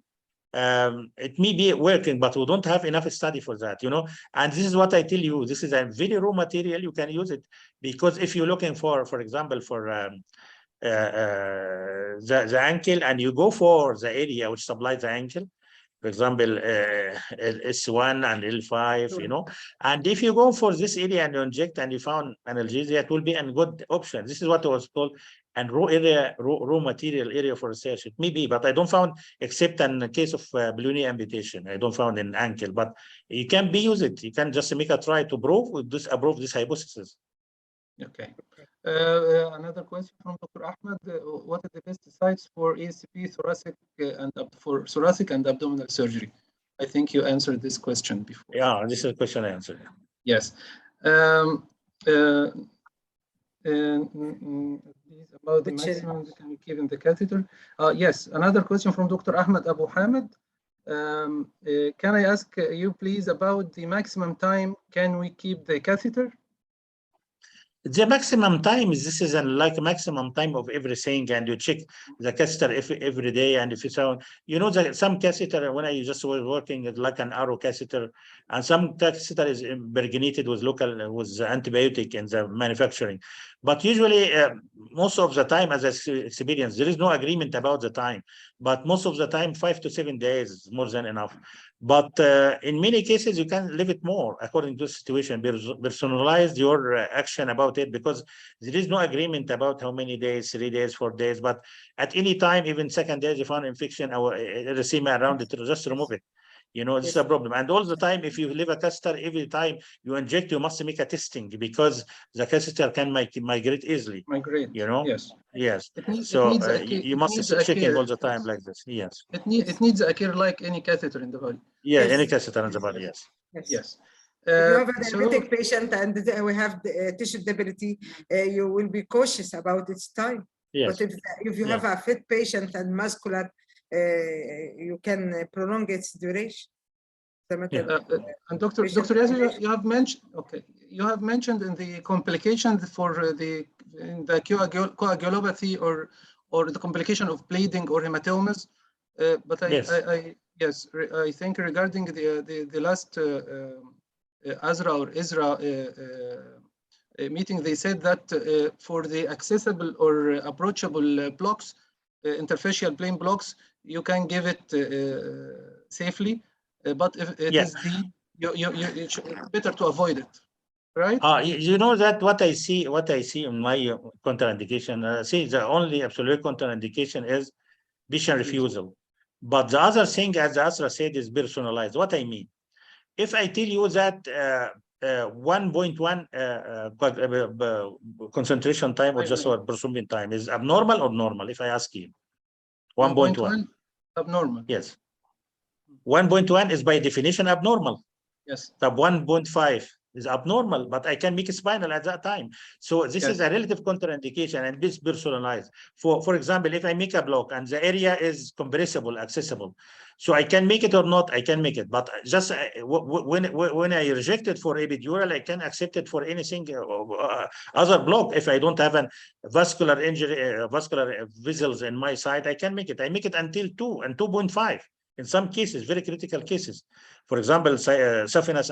It may be working, but we don't have enough study for that, you know. And this is what I tell you, this is a very raw material. You can use it, because if you're looking for example, for the ankle, and you go for the area which supplies the ankle, for example, S1 and L5, you know, and if you go for this area and you inject and you found analgesia, it will be a good option. This is what was called and raw material area for research. It may be, but I don't found, except in the case of balloon amputation, I don't found in ankle. But you can be use it. You can just make a try to approve this hypothesis. Okay. Another question from Dr. Ahmed. What are the best sites for ESP thoracic and abdominal surgery? I think you answered this question before. Yeah, this is a question I answered. Yes. About the maximum we can give in the catheter. Yes, another question from Dr. Ahmed Abu Hamid. Can I ask you please about the maximum time can we keep the catheter? The maximum time is, this is like maximum time of everything, and you check the catheter every day. And if you found, you know, that some catheter, when I just was working like an arrow catheter, and some catheter is impregnated with antibiotic in the manufacturing. But usually, most of the time, as I experience, there is no agreement about the time. But most of the time, 5 to 7 days is more than enough. But in many cases, you can leave it more according to the situation. Personalize your action about it, because there is no agreement about how many days, 3 days, 4 days. But at any time, even second day, you found infection or erythema around it, just remove it. You know, this is a problem. And all the time, if you leave a catheter, every time you inject, you must make a testing, because the catheter can migrate easily. You know? Yes. Yes. You must checking all the time like this. Yes. It needs a care like any catheter in the body. Yeah, any catheter in the body. Yes. Yes. If you have a diabetic patient and we have the tissue debility, you will be cautious about its time. Yes. But if you have a fit patient and muscular, you can prolong its duration. And Dr. Yasser, you have mentioned, you have mentioned in the complications for the coagulopathy or the complication of bleeding or hematomas, but I think regarding the last ASRA or ISRA meeting, they said that for the accessible or approachable blocks, interfacial plane blocks, you can give it safely, but if it is deep, it's better to avoid it, right? You know that what I see in my contraindication, see the only absolute contraindication is patient refusal. But the other thing, as Asra said, is personalized. What I mean, if I tell you that 1.1 concentration time or just or absorption time is abnormal or normal, if I ask you, 1.1 abnormal. Yes. 1.1 is by definition abnormal. Yes. The 1.5 is abnormal, but I can make a spinal at that time. So this is a relative contraindication, and this personalized. For example, if I make a block and the area is compressible, accessible, so I can make it or not, I can make it. But just when I reject it for epidural, I can accept it for anything other block. If I don't have a vascular injury, vascular vessels in my side, I can make it. I make it until 2 and 2.5 in some cases, very critical cases. For example, saphenous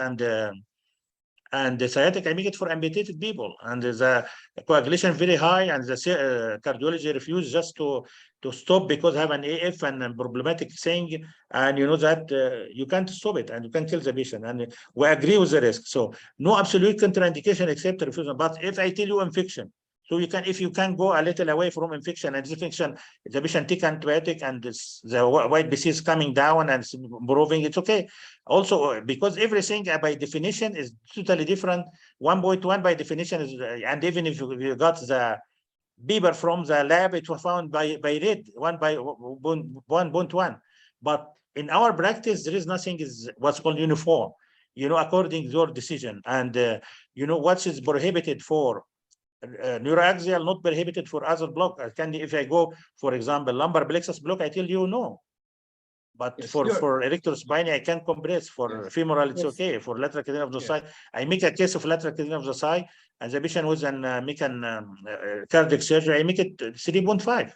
and the sciatic, I make it for amputated people, and the coagulation very high, and the cardiology refuse just to stop because have an AF and problematic thing, and you know that you can't stop it and you can kill the patient, and we agree with the risk. So no absolute contraindication except refusal. But if I tell you infection, So you can, if you can go a little away from infection and disinfection, the patient take antibiotic and the white BC is coming down and it's improving, it's okay. Also, because everything by definition is totally different. 1.1 by definition is, and even if you got the paper from the lab, it was found by Red 1.1. But in our practice, there is nothing is what's called uniform, you know, according to your decision. And you know, what is prohibited for neuroaxial, not prohibited for other block. Can, if I go, for example, lumbar plexus block, I tell you no. But Yes, for erector spine, I can compress. For femoral, it's okay. For lateral cadena of the side, I make a case of lateral cadena of the side, and the patient with an make an cardiac surgery, I make it 3.5.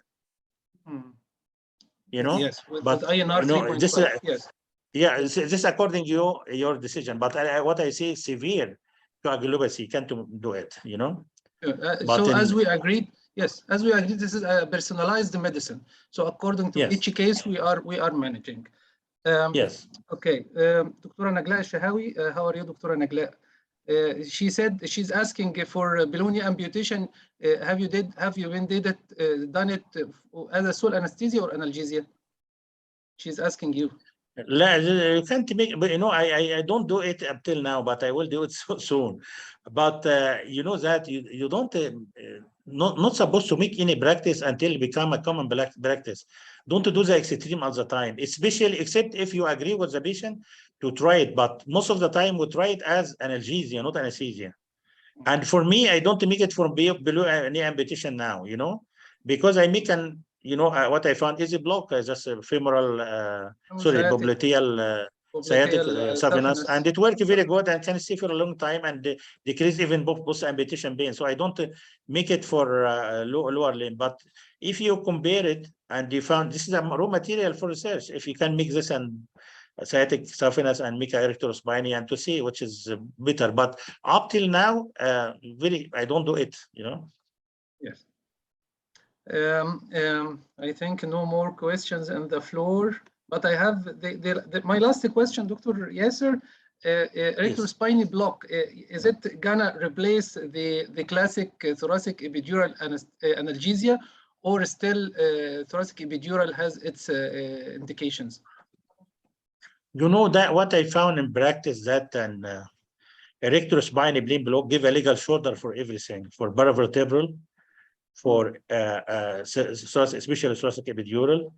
You know, yes, with you INR know, 3.5. this Yes. yeah, this according to your decision. But what I see, severe coagulopathy can't do it. You know. So as we agreed, yes, as we agreed, this is a personalized medicine. So according to each case, we are managing. Yes. Okay, Dr. Nagla Shahawi, how are you, Dr. Nagla? She said she's asking for belonia amputation. Have you done it as a sole anesthesia or analgesia? She's asking you. You can't make, but you know, I don't do it up till now, but I will do it so soon. But you know that you don't not supposed to make any practice until it become a common practice. Don't do the extreme all the time, especially except if you agree with the patient to try it. But most of the time we try it as analgesia, not anesthesia. And for me, I don't make it for below any amputation now, you know, because I make an, you know, what I found is a block, just a femoral, sorry, popliteal sciatic saphenous, and it worked very good and can stay for a long time and decrease even post amputation pain. So I don't make it for lower limb. But if you compare it and you found this is a raw material for research, if you can mix this and sciatic saphenous and make erectorospiny and to see which is better. But up till now, I don't do it, you know. Yes. I think no more questions on the floor, but I have my last question, Dr. Yasser. Erectorospiny block, is it gonna replace the classic thoracic epidural analgesia, or still thoracic epidural has its indications? You know that what I found in practice that an erectorospiny plain block give a legal shoulder for everything, for paravertebral, for especially thoracic epidural,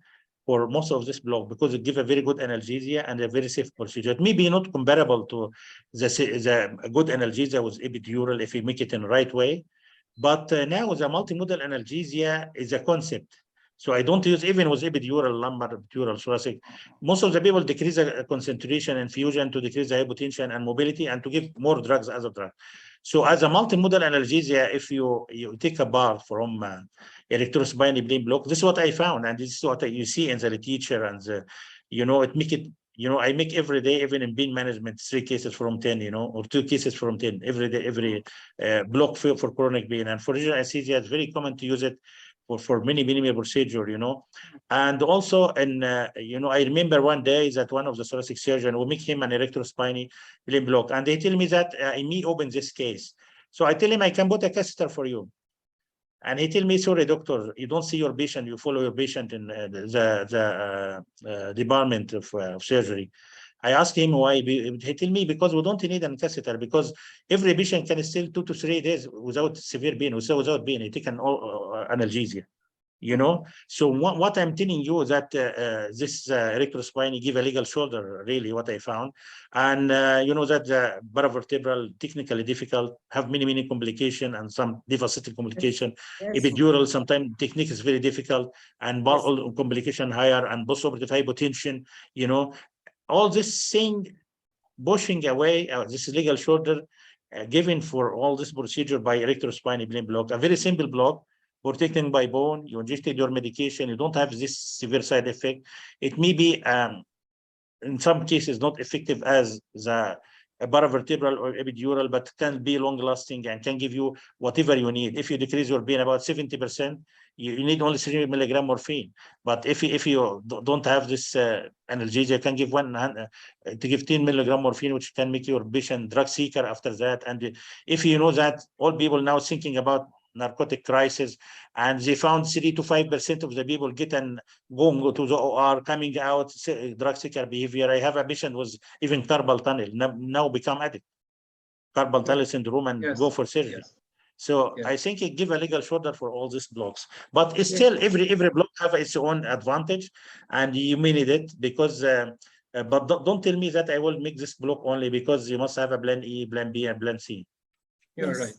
for most of this block, because it gives a very good analgesia and a very safe procedure. It may be not comparable to the good analgesia with epidural if you make it in the right way, but now the multimodal analgesia is a concept. So I don't use even with epidural, lumbar, epidural, thoracic. Most of the people decrease the concentration and fusion to decrease the hypotension and mobility and to give more drugs as a drug. So as a multimodal analgesia, if you take a bar from erectorospiny plain block, this is what I found, and this is what you see in the literature, and you know, it make it. You know, I make every day, even in pain management, 3 cases from 10, you know, or 2 cases from 10 every day, every block for chronic pain. And for regional anesthesia, it's very common to use it for many procedure, you know. And also, you know, I remember one day that one of the thoracic surgeon will make him an erectorospiny plain block, and they tell me that I may open this case. So I tell him I can put a catheter for you. And he tell me, sorry, doctor, you don't see your patient, you follow your patient in the department of surgery. I asked him why. He tell me, because we don't need a catheter, because every patient can still 2 to 3 days without severe pain, without pain. He take an analgesia, you know. So what I'm telling you is that this erectorospiny give a legal shoulder, really, what I found. And you know that the paravertebral, technically difficult, have many complications and some devastating complication. Yes. Epidural, sometimes technique is very difficult, and complication higher, and postoperative hypotension, you know. All this thing pushing away this legal shoulder given for all this procedure by erectorospiny plain block, a very simple block, protecting by bone. You injected your medication, you don't have this severe side effect. It may be in some cases not effective as the paravertebral or epidural, but can be long lasting and can give you whatever you need. If you decrease your pain about 70%, you need only 3 milligram morphine. But if you don't have this analgesia, you can give to give 10 milligram morphine, which can make your patient drug seeker after that. And if you know that all people now thinking about narcotic crisis, and they found 3 to 5% of the people go to the OR, coming out, drug seeker behavior. I have a patient was even carpal tunnel, now become addict, carpal tunnel syndrome, and go for surgery. Yes. So Yes. I think it give a legal shoulder for all these blocks, but it's still every block have its own advantage, and you need it because. But don't tell me that I will make this block only, because you must have a plan E, plan B, and plan C. You're right.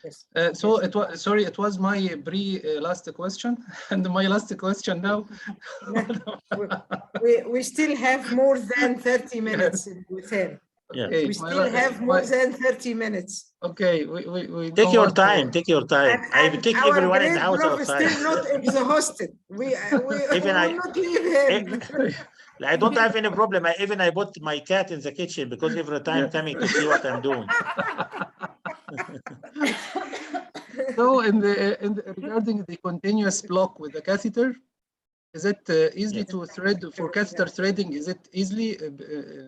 Yes. So it was, sorry, it was my last question, and my last question now. We still have more than 30 minutes with him. Okay, we still have more than 30 minutes. Okay, we take your time. Take your time. I take everyone in the house outside. Still not exhausted. We even will not leave him. I don't have any problem. I bought my cat in the kitchen, because every time coming to see what I'm doing. So regarding the continuous block with the catheter, is it easy to thread for catheter threading? Is it easily?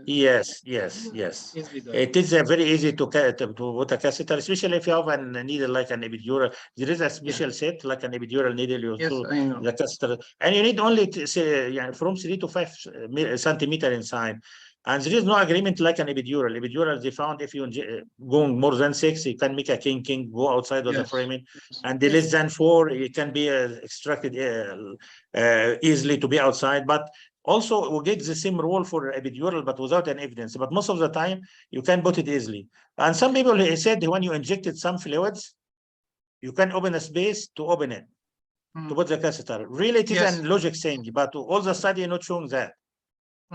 Yes. Easily done. It is very easy to put a catheter, especially if you have a needle like an epidural. There is a special set like an epidural needle. You I know. The catheter, and you need only to say, from 3 to 5 centimeters inside. And there is no agreement like an epidural. Epidural, they found if you going more than 6, you can make a king go outside of the framing, and the less than 4, it can be extracted easily to be outside. But also we get the same rule for epidural, but without an evidence. But most of the time you can put it easily. And some people said when you injected some fluids, you can open a space to open it, to put the catheter. Really, it is a logic thing, but all the study not showing that.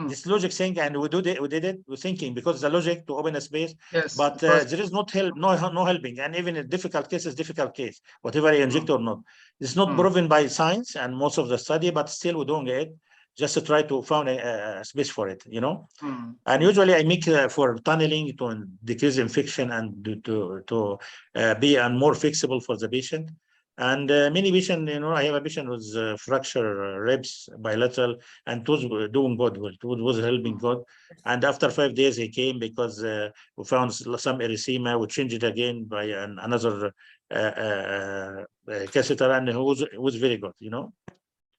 This logic thing, and we did it. We're thinking because the logic to open a space, but there is not help, no helping, and even a difficult case is difficult case, whatever you inject or not. It's not proven by science and most of the study, but still we're doing it just to try to find a space for it, And usually I make for tunneling to decrease infection and to be more flexible for the patient. And many patients, I have a patient with fracture ribs bilateral, and it was doing good. It was helping good. And after 5 days, he came because we found some erythema. We changed it again by another catheter, and it was very good,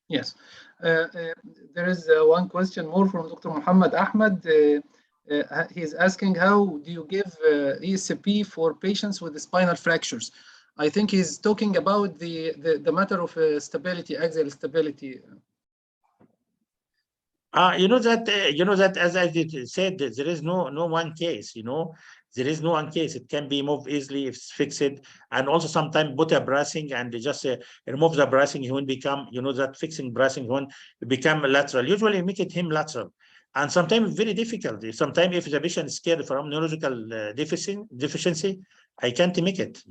Yes. There is one question more from Dr. Muhammad Ahmed. He's asking, how do you give ESP for patients with spinal fractures? I think he's talking about the matter of stability, axial stability. You know that as I said, there is no one case. There is no one case. It can be moved easily if it's fixed, and also sometimes put a bracing and just remove the bracing. He will become, that fixing bracing when become lateral. Usually make it him lateral, and sometimes very difficult. Sometimes if the patient is scared from neurological deficiency, I can't make it.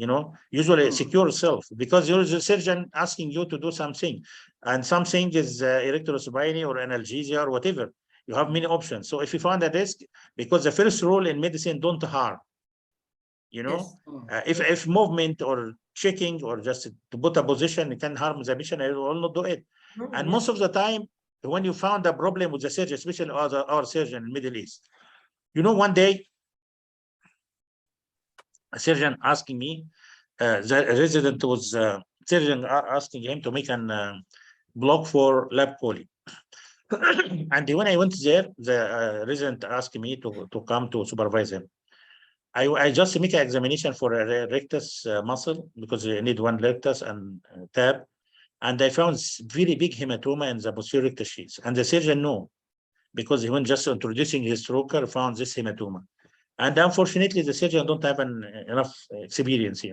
Usually secure self, because there is a surgeon asking you to do something, and something is electrospiny or analgesia or whatever. You have many options. So if you find a risk, because the first rule in medicine, don't harm. If movement or checking or just to put a position, it can harm the patient, I will not do it. And most of the time, when you found a problem with the surgeon, especially our surgeon in Middle East, one day, a surgeon asking me, the resident was surgeon asking him to make an block for lab chole. And when I went there, the resident asked me to come to supervise him. I just make an examination for a rectus muscle, because you need one rectus and tab. And I found very big hematoma in the posterior rectus sheath. And the surgeon knew, because he went just introducing his stroker, found this hematoma. And unfortunately, the surgeon don't have enough experience,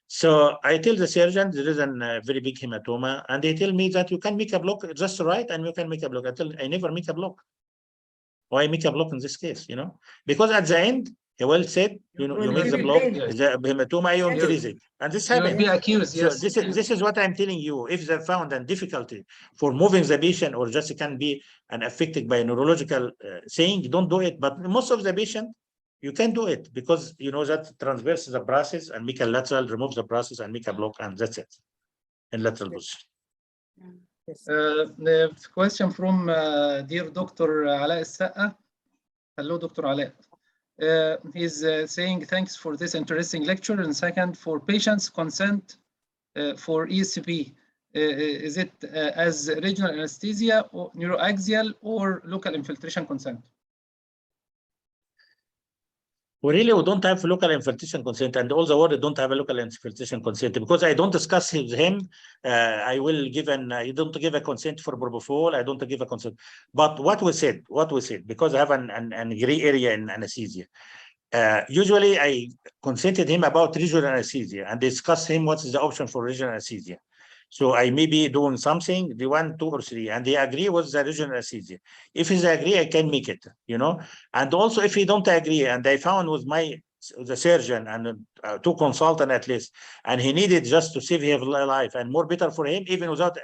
So I tell the surgeon there is a very big hematoma, and they tell me that you can make a block just right, and you can make a block. I never make a block. Why make a block in this case? Because at the end, he well said, you make the block, the hematoma, you increase it, and this happens. Be accused, yes. So this is what I'm telling you. If they found a difficulty for moving the patient, or just can be affected by a neurological thing, don't do it. But most of the patient, you can do it, because that transverse the process and make a lateral, remove the process and make a block, and that's it in lateral position. The question from dear Dr. Ala Saqa. Hello, Dr. Ala. He's saying thanks for this interesting lecture. And second, for patients' consent for ESP. Is it as regional anesthesia or neuroaxial or local infiltration consent? We don't have local infiltration consent, and all the world don't have a local infiltration consent because I don't discuss with him. I will give you don't give a consent for propofol. I don't give a consent. But what we said, because I have an gray area in anesthesia. Usually I consented him about regional anesthesia and discuss him what is the option for regional anesthesia. So I may be doing something, the 1, 2, or 3, and they agree with the regional anesthesia. If he agree, I can make it, And also if he don't agree, and I found with the surgeon and 2 consultants at least, and he needed just to save his life and more better for him, even without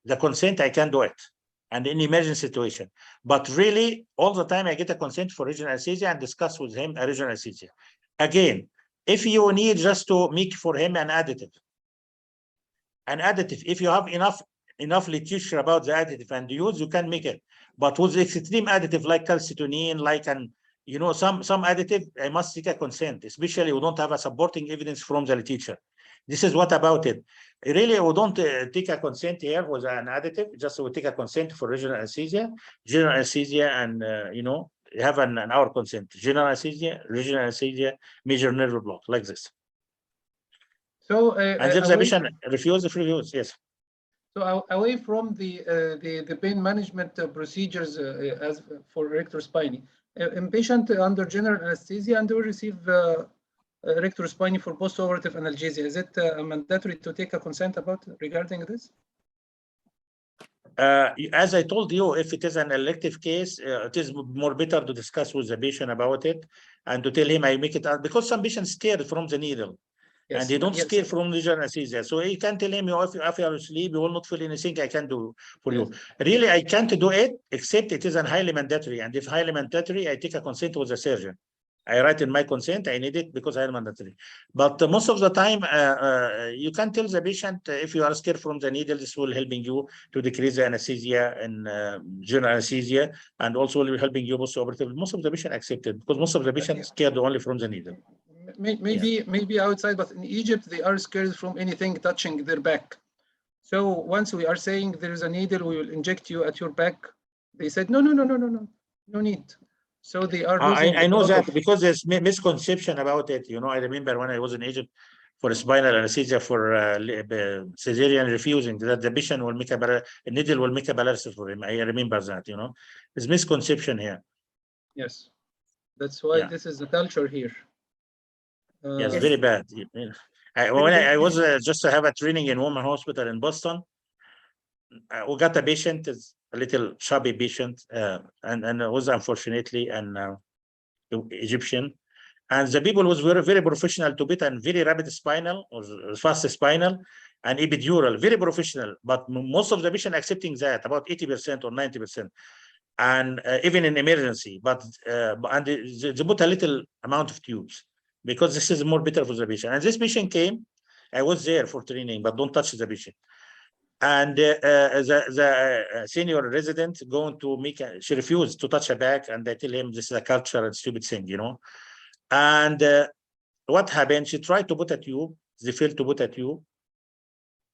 the consent, I can do it. And in emergency situation. But really, all the time I get a consent for regional anesthesia and discuss with him a regional anesthesia. Again, if you need just to make for him an additive, if you have enough literature about the additive and use, you can make it. But with extreme additive like calcitonin, like some additive, I must seek a consent, especially we don't have a supporting evidence from the literature. This is what about it. Really, we don't take a consent here with an additive, just we take a consent for regional anesthesia, general anesthesia, and have an hour consent. General anesthesia, regional anesthesia, major nerve block, like this. So, and if the patient refuses, yes. So away from the pain management procedures as for rectospiny, in patient under general anesthesia and will receive rectospiny for post-operative analgesia, is it mandatory to take a consent regarding this? As I told you, if it is an elective case, it is more better to discuss with the patient about it and to tell him I make it out, because some patients scared from the needle. Yes, and they don't scare from regional anesthesia. So you can tell him, if you are asleep, you will not feel anything I can do for you. Really, I can't do it, except it is highly mandatory. And if highly mandatory, I take a consent with the surgeon. I write in my consent, I need it because I am mandatory. But most of the time, you can tell the patient, if you are scared from the needle, this will helping you to decrease the anesthesia and general anesthesia, and also will be helping you post-operative. Most of the patient accepted, because most of the patients scared only from the needle. Maybe outside, but in Egypt, they are scared from anything touching their back. So once we are saying there is a needle, we will inject you at your back, they said, no need. So they are losing. I know that because there's misconception about it. I remember when I was in Egypt for spinal anesthesia for cesarean refusing, that the patient will make a needle will make a paralysis for him. I remember that, There's misconception here. Yes, that's why this is the culture here. Yes, very bad. When I was just to have a training in women's hospital in Boston, we got a patient, a little chubby patient, and was unfortunately an Egyptian. And the people was very, very professional to beat and very rapid spinal or fast spinal and epidural, very professional. But most of the patient accepting that, about 80% or 90%. And even in emergency, but and they put a little amount of tubes, because this is more better for the patient. And this patient came, I was there for training, but don't touch the patient. And the senior resident going to she refused to touch her back, and I tell him this is a culture and stupid thing, And what happened? She tried to put a tube. They failed to put a tube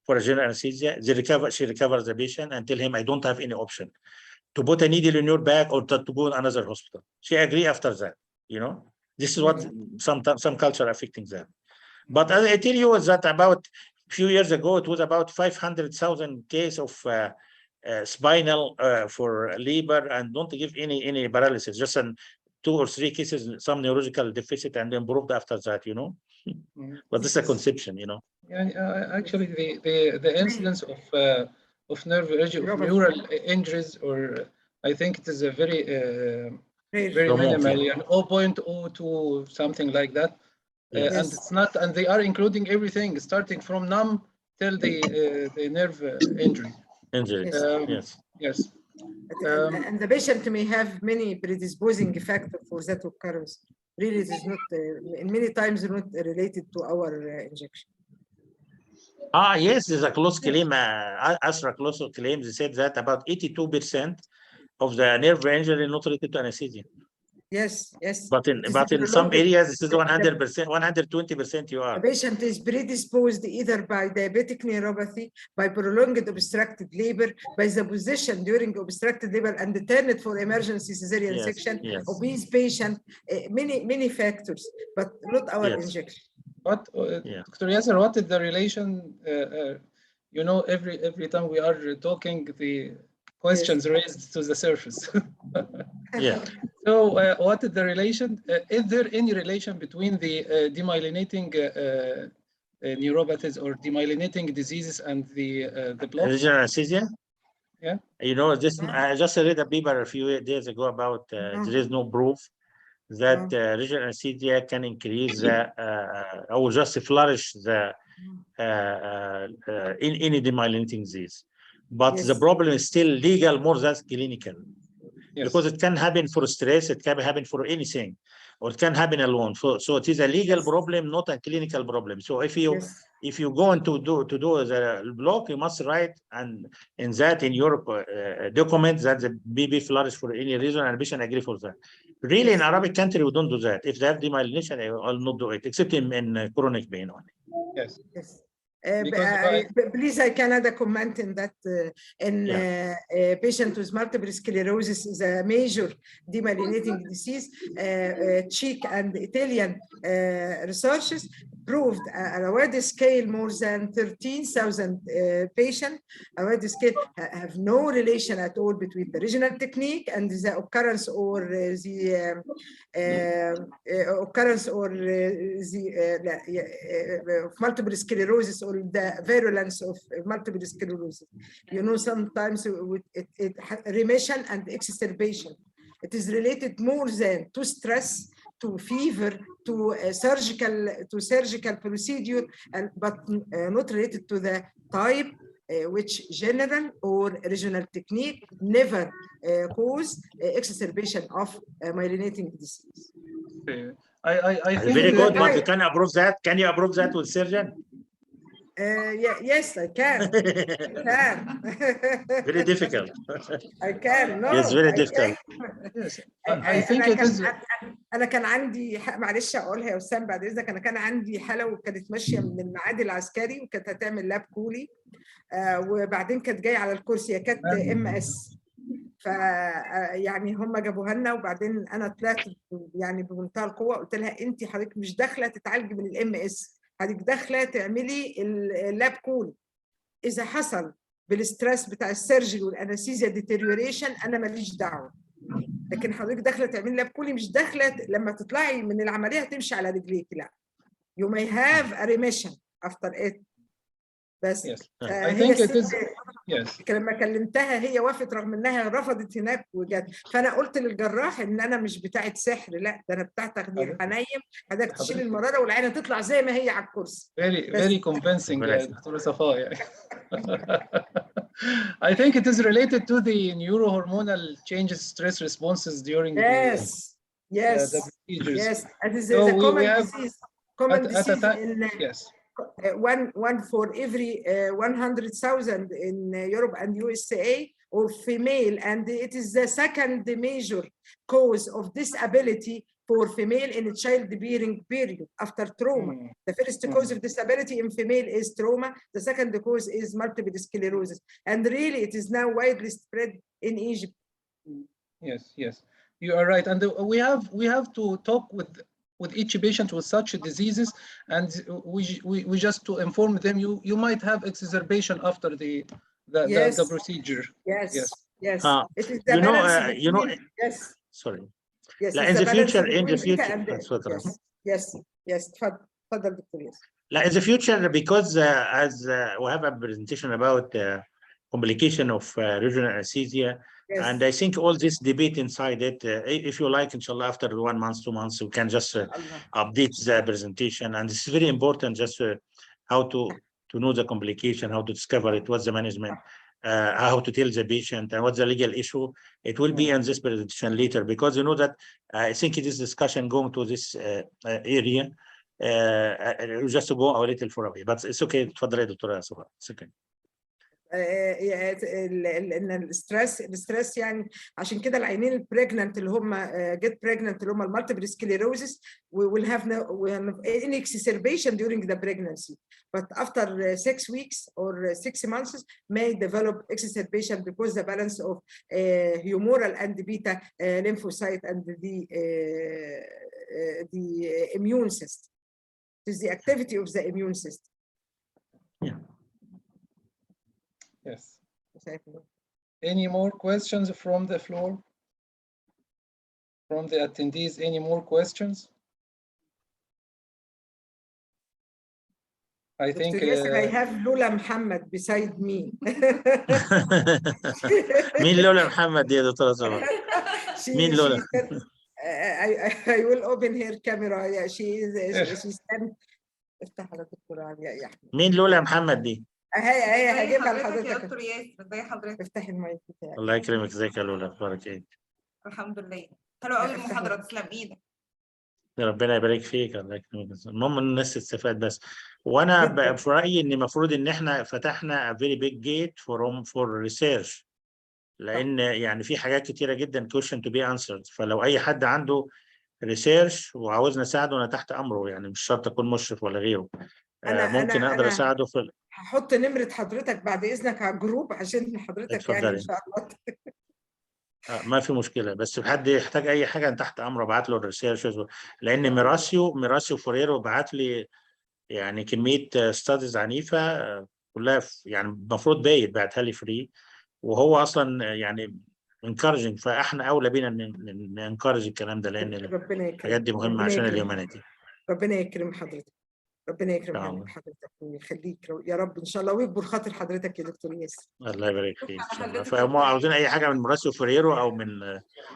for a general anesthesia. She recovers the patient and tell him, I don't have any option to put a needle in your back or to go to another hospital. She agreed after that, This is what some culture affecting that. But as I tell you, is that about a few years ago, it was about 500,000 cases of spinal for labor, and don't give any paralysis, just 2 or 3 cases, some neurological deficit, and improved after that, But this is a conception, Yeah, actually, the incidence of neural injuries, or I think it is a very minimal, 0.02, something like that. And it's not, and they are including everything, starting from numb till the nerve injury. Yes. And the patient may have many predisposing factors for that occurrence. Really, it is not, in many times, not related to our injection. Yes, there's a close claim, Astra close claims. They said that about 82% of the nerve injury not related to anesthesia. Yes, yes. But in It is some prolonged- areas, this is 100%, 120% you The are. patient is predisposed either by diabetic neuropathy, by prolonged obstructed labor, by the position during obstructed labor and the turn for emergency cesarean Yes, section, yes. obese patient, many factors, but not our Yes. injection. What, Yeah. Dr. Yasser, what is the relation? You know, every time we are talking, the questions raised to the surface. Yeah. So, what is the relation? Is there any relation between the demyelinating neuropathies or demyelinating diseases and the block? Regional anesthesia? Yeah. You know, this I just read a paper a few days ago about there is no proof that regional anesthesia can increase or just flourish the in any demyelinating disease. But Yes. the problem is still legal more than clinical. Yes. Because it can happen for stress, it can happen for anything, or it can happen alone. So it is a legal problem, not a clinical problem. So if you go into do the block, you must write and in your document that the baby flourish for any reason and patient agree for that. Really, in Arabic country, we don't do that. If they have demyelination, I will not do it, except in chronic pain only. Yes. Yes. Because Please, I can add a comment in that a patient with multiple sclerosis is a major demyelinating disease. Czech and Italian researches proved on a wide scale more than 13,000 patients. A wide scale have no relation at all between the regional technique and the occurrence or the multiple sclerosis or the virulence of multiple sclerosis. You know, sometimes with remission and exacerbation. It is related more than to stress, to fever, to surgical procedure, but not related to the type, which general or regional technique never cause exacerbation of myelinating disease. I think very good, but you can approve that. Can you approve that with surgeon? Yes, I can. Very difficult. I can. No, it's very difficult. Yes, I think it is. انا كان عندي معلش اقولها يا وسام بعد اذنك. انا كان عندي حاله وكانت ماشيه من المعادي العسكري وكانت هتعمل لاب كولي وبعدين كانت جايه على الكرسي، هي كانت MS. ف يعني هم جابوها لنا وبعدين انا طلعت يعني بمنتهى القوه قلت لها انت حضرتك مش داخله تتعالجي من الMS، حضرتك داخله تعملي اللاب كولي. اذا حصل بالستريس بتاع السيرجري والانستيزيا ديتيريوريشن انا ماليش دعوه، لكن حضرتك داخله تعملي لاب كولي، مش داخله لما تطلعي من العمليه هتمشي على رجليك، لا. You may have a remission after it. بس هي الست لما كلمتها هي وافت رغم انها رفضت هناك وجت، فانا قلت للجراح ان انا مش بتاعه سحر، لا ده انا بتاع تخدير، هنيم حضرتك تشيل المراره والعينه تطلع زي ما هي على الكرسي. Very convincing يا دكتوره صفاء يعني. I think it is related to the neurohormonal changes, stress responses during the procedures. Yes, it is the common disease. Common disease in one for every 100,000 in Europe and USA or female, and it is the second major cause of disability for female in a childbearing period after trauma. The first cause of disability in female is trauma. The second cause is multiple sclerosis, and really it is now widely spread in Egypt. Yes, you are right, and we have to talk with each patient with such diseases, and we just to inform them you might have exacerbation after the procedure. Yes. It is the yes. Sorry. Yes. In the future, Yes. تفضل دكتور ياسر. In the future, because as we have a presentation about complication of regional anesthesia. And I think all this debate inside it, if you like, inshallah, after 1 month, 2 months, we can just update the presentation. And it's very important just how to know the complication, how to discover it, what's the management, how to tell the patient, and what's the legal issue. It will be in this presentation later, because you know that I think it is discussion going to this area, just to go a little far away. But it's okay. It's okay. ان الستريس يعني عشان كده العينين البريجننت اللي هم جيت بريجننت اللي هم المالتيبل سكليروزس will have any exacerbation during the pregnancy, but after 6 weeks or 6 months may develop exacerbation because the balance of humoral and beta lymphocyte and the immune system. It is the activity of the immune system. Yeah. Yes. Any more questions from the floor? From the attendees, any more questions? I think I have Lola Muhammad beside me. مين لولا محمد دي يا دكتورة صباح؟ مين لولا؟ I will open her camera. Yeah, she's افتح على دكتور عليا يا احمد. مين لولا محمد دي؟ هي هجيبها لحضرتك يا دكتور ياسر. ازي حضرتك؟ افتحي المايك بتاعك. الله يكرمك، ازيك يا لولا، اخبارك ايه؟ الحمد لله. حلو قوي المحاضرة، تسلم ايدك. ربنا يبارك فيك، الله يكرمك. المهم الناس تستفاد بس. وانا في رايي ان المفروض ان احنا فتحنا a very big gate for research، لان يعني في حاجات كتيره جدا question to be answered. فلو اي حد عنده ريسيرش وعاوزنا نساعده انا تحت امره، يعني مش شرط اكون مشرف ولا غيره. ممكن اقدر اساعده في هحط نمره حضرتك بعد اذنك على الجروب عشان حضرتك يعني ان شاء الله. ما في مشكله، بس حد يحتاج اي حاجه انا تحت امره ابعت له الريسيرش، لان ميراسيو فوريرو بعت لي يعني كميه ستاديز عنيفه كلها يعني المفروض بعتها لي فري، وهو اصلا يعني انكارجنج، فاحنا اولى بينا ننكارج الكلام ده، لان الحاجات دي مهمه عشان الهيومانيتي. ربنا يكرم حضرتك، ربنا يكرم حضرتك ويخليك يا رب ان شاء الله، ويكبر خاطر حضرتك يا دكتور ياسر. الله يبارك فيك ان شاء الله. فهم عاوزين اي حاجه من موراسيو فوريرو او من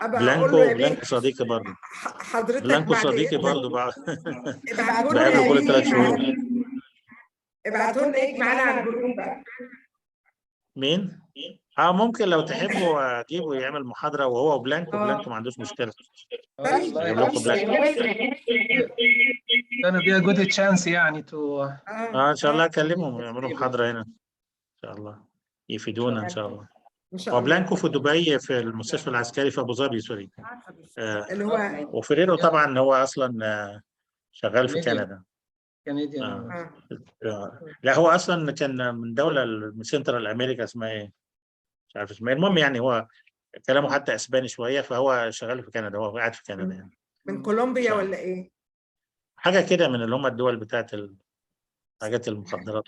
بلانكو صديقي برضه. حضرتك بلانكو صديقي برضه بقى بقابله كل 3 شهور. ابعتوا لنا ايه معانا على الجروب بقى. مين؟ ممكن لو تحبوا اجيبه يعمل محاضره وهو وبلانكو. بلانكو ما عندوش مشكله. طيب لكم بلانكو. gonna be a good chance يعني to ان شاء الله اكلمهم يعملوا محاضره هنا ان شاء الله، يفيدونا ان شاء الله. هو بلانكو في دبي في المستشفى العسكري في ابو ظبي، سوري. اللي هو وفريرو طبعا هو اصلا شغال في كندا. لا هو اصلا كان من دوله من سنترال امريكا، اسمها ايه مش عارف اسمها. المهم يعني هو كلامه حتى اسباني شويه، فهو شغال في كندا، هو قاعد في كندا يعني. من كولومبيا ولا ايه؟ حاجه كده من اللي هم الدول بتاعت حاجات المخدرات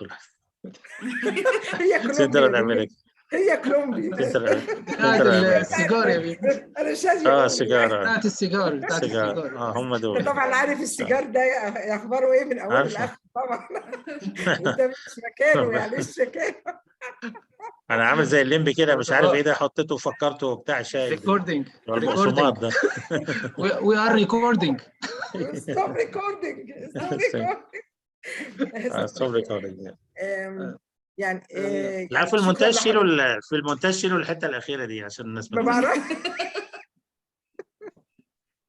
هي كولومبيا. هي كولومبيا السيجار يا بيه. انا شايفه السيجاره بتاعت السيجار هم دول. طبعا عارف السيجار ده اخباره ايه من اوله لاخره طبعا. ده مش مكانه يعني، مش مكانه. انا عامل زي الليمبي كده، مش عارف ايه ده، حطيته وفكرته بتاع شاي ريكوردينج ده. we are recording. stop recording. يعني لا في المونتاج شيلوا الحته الاخيره دي عشان الناس ما بعرف.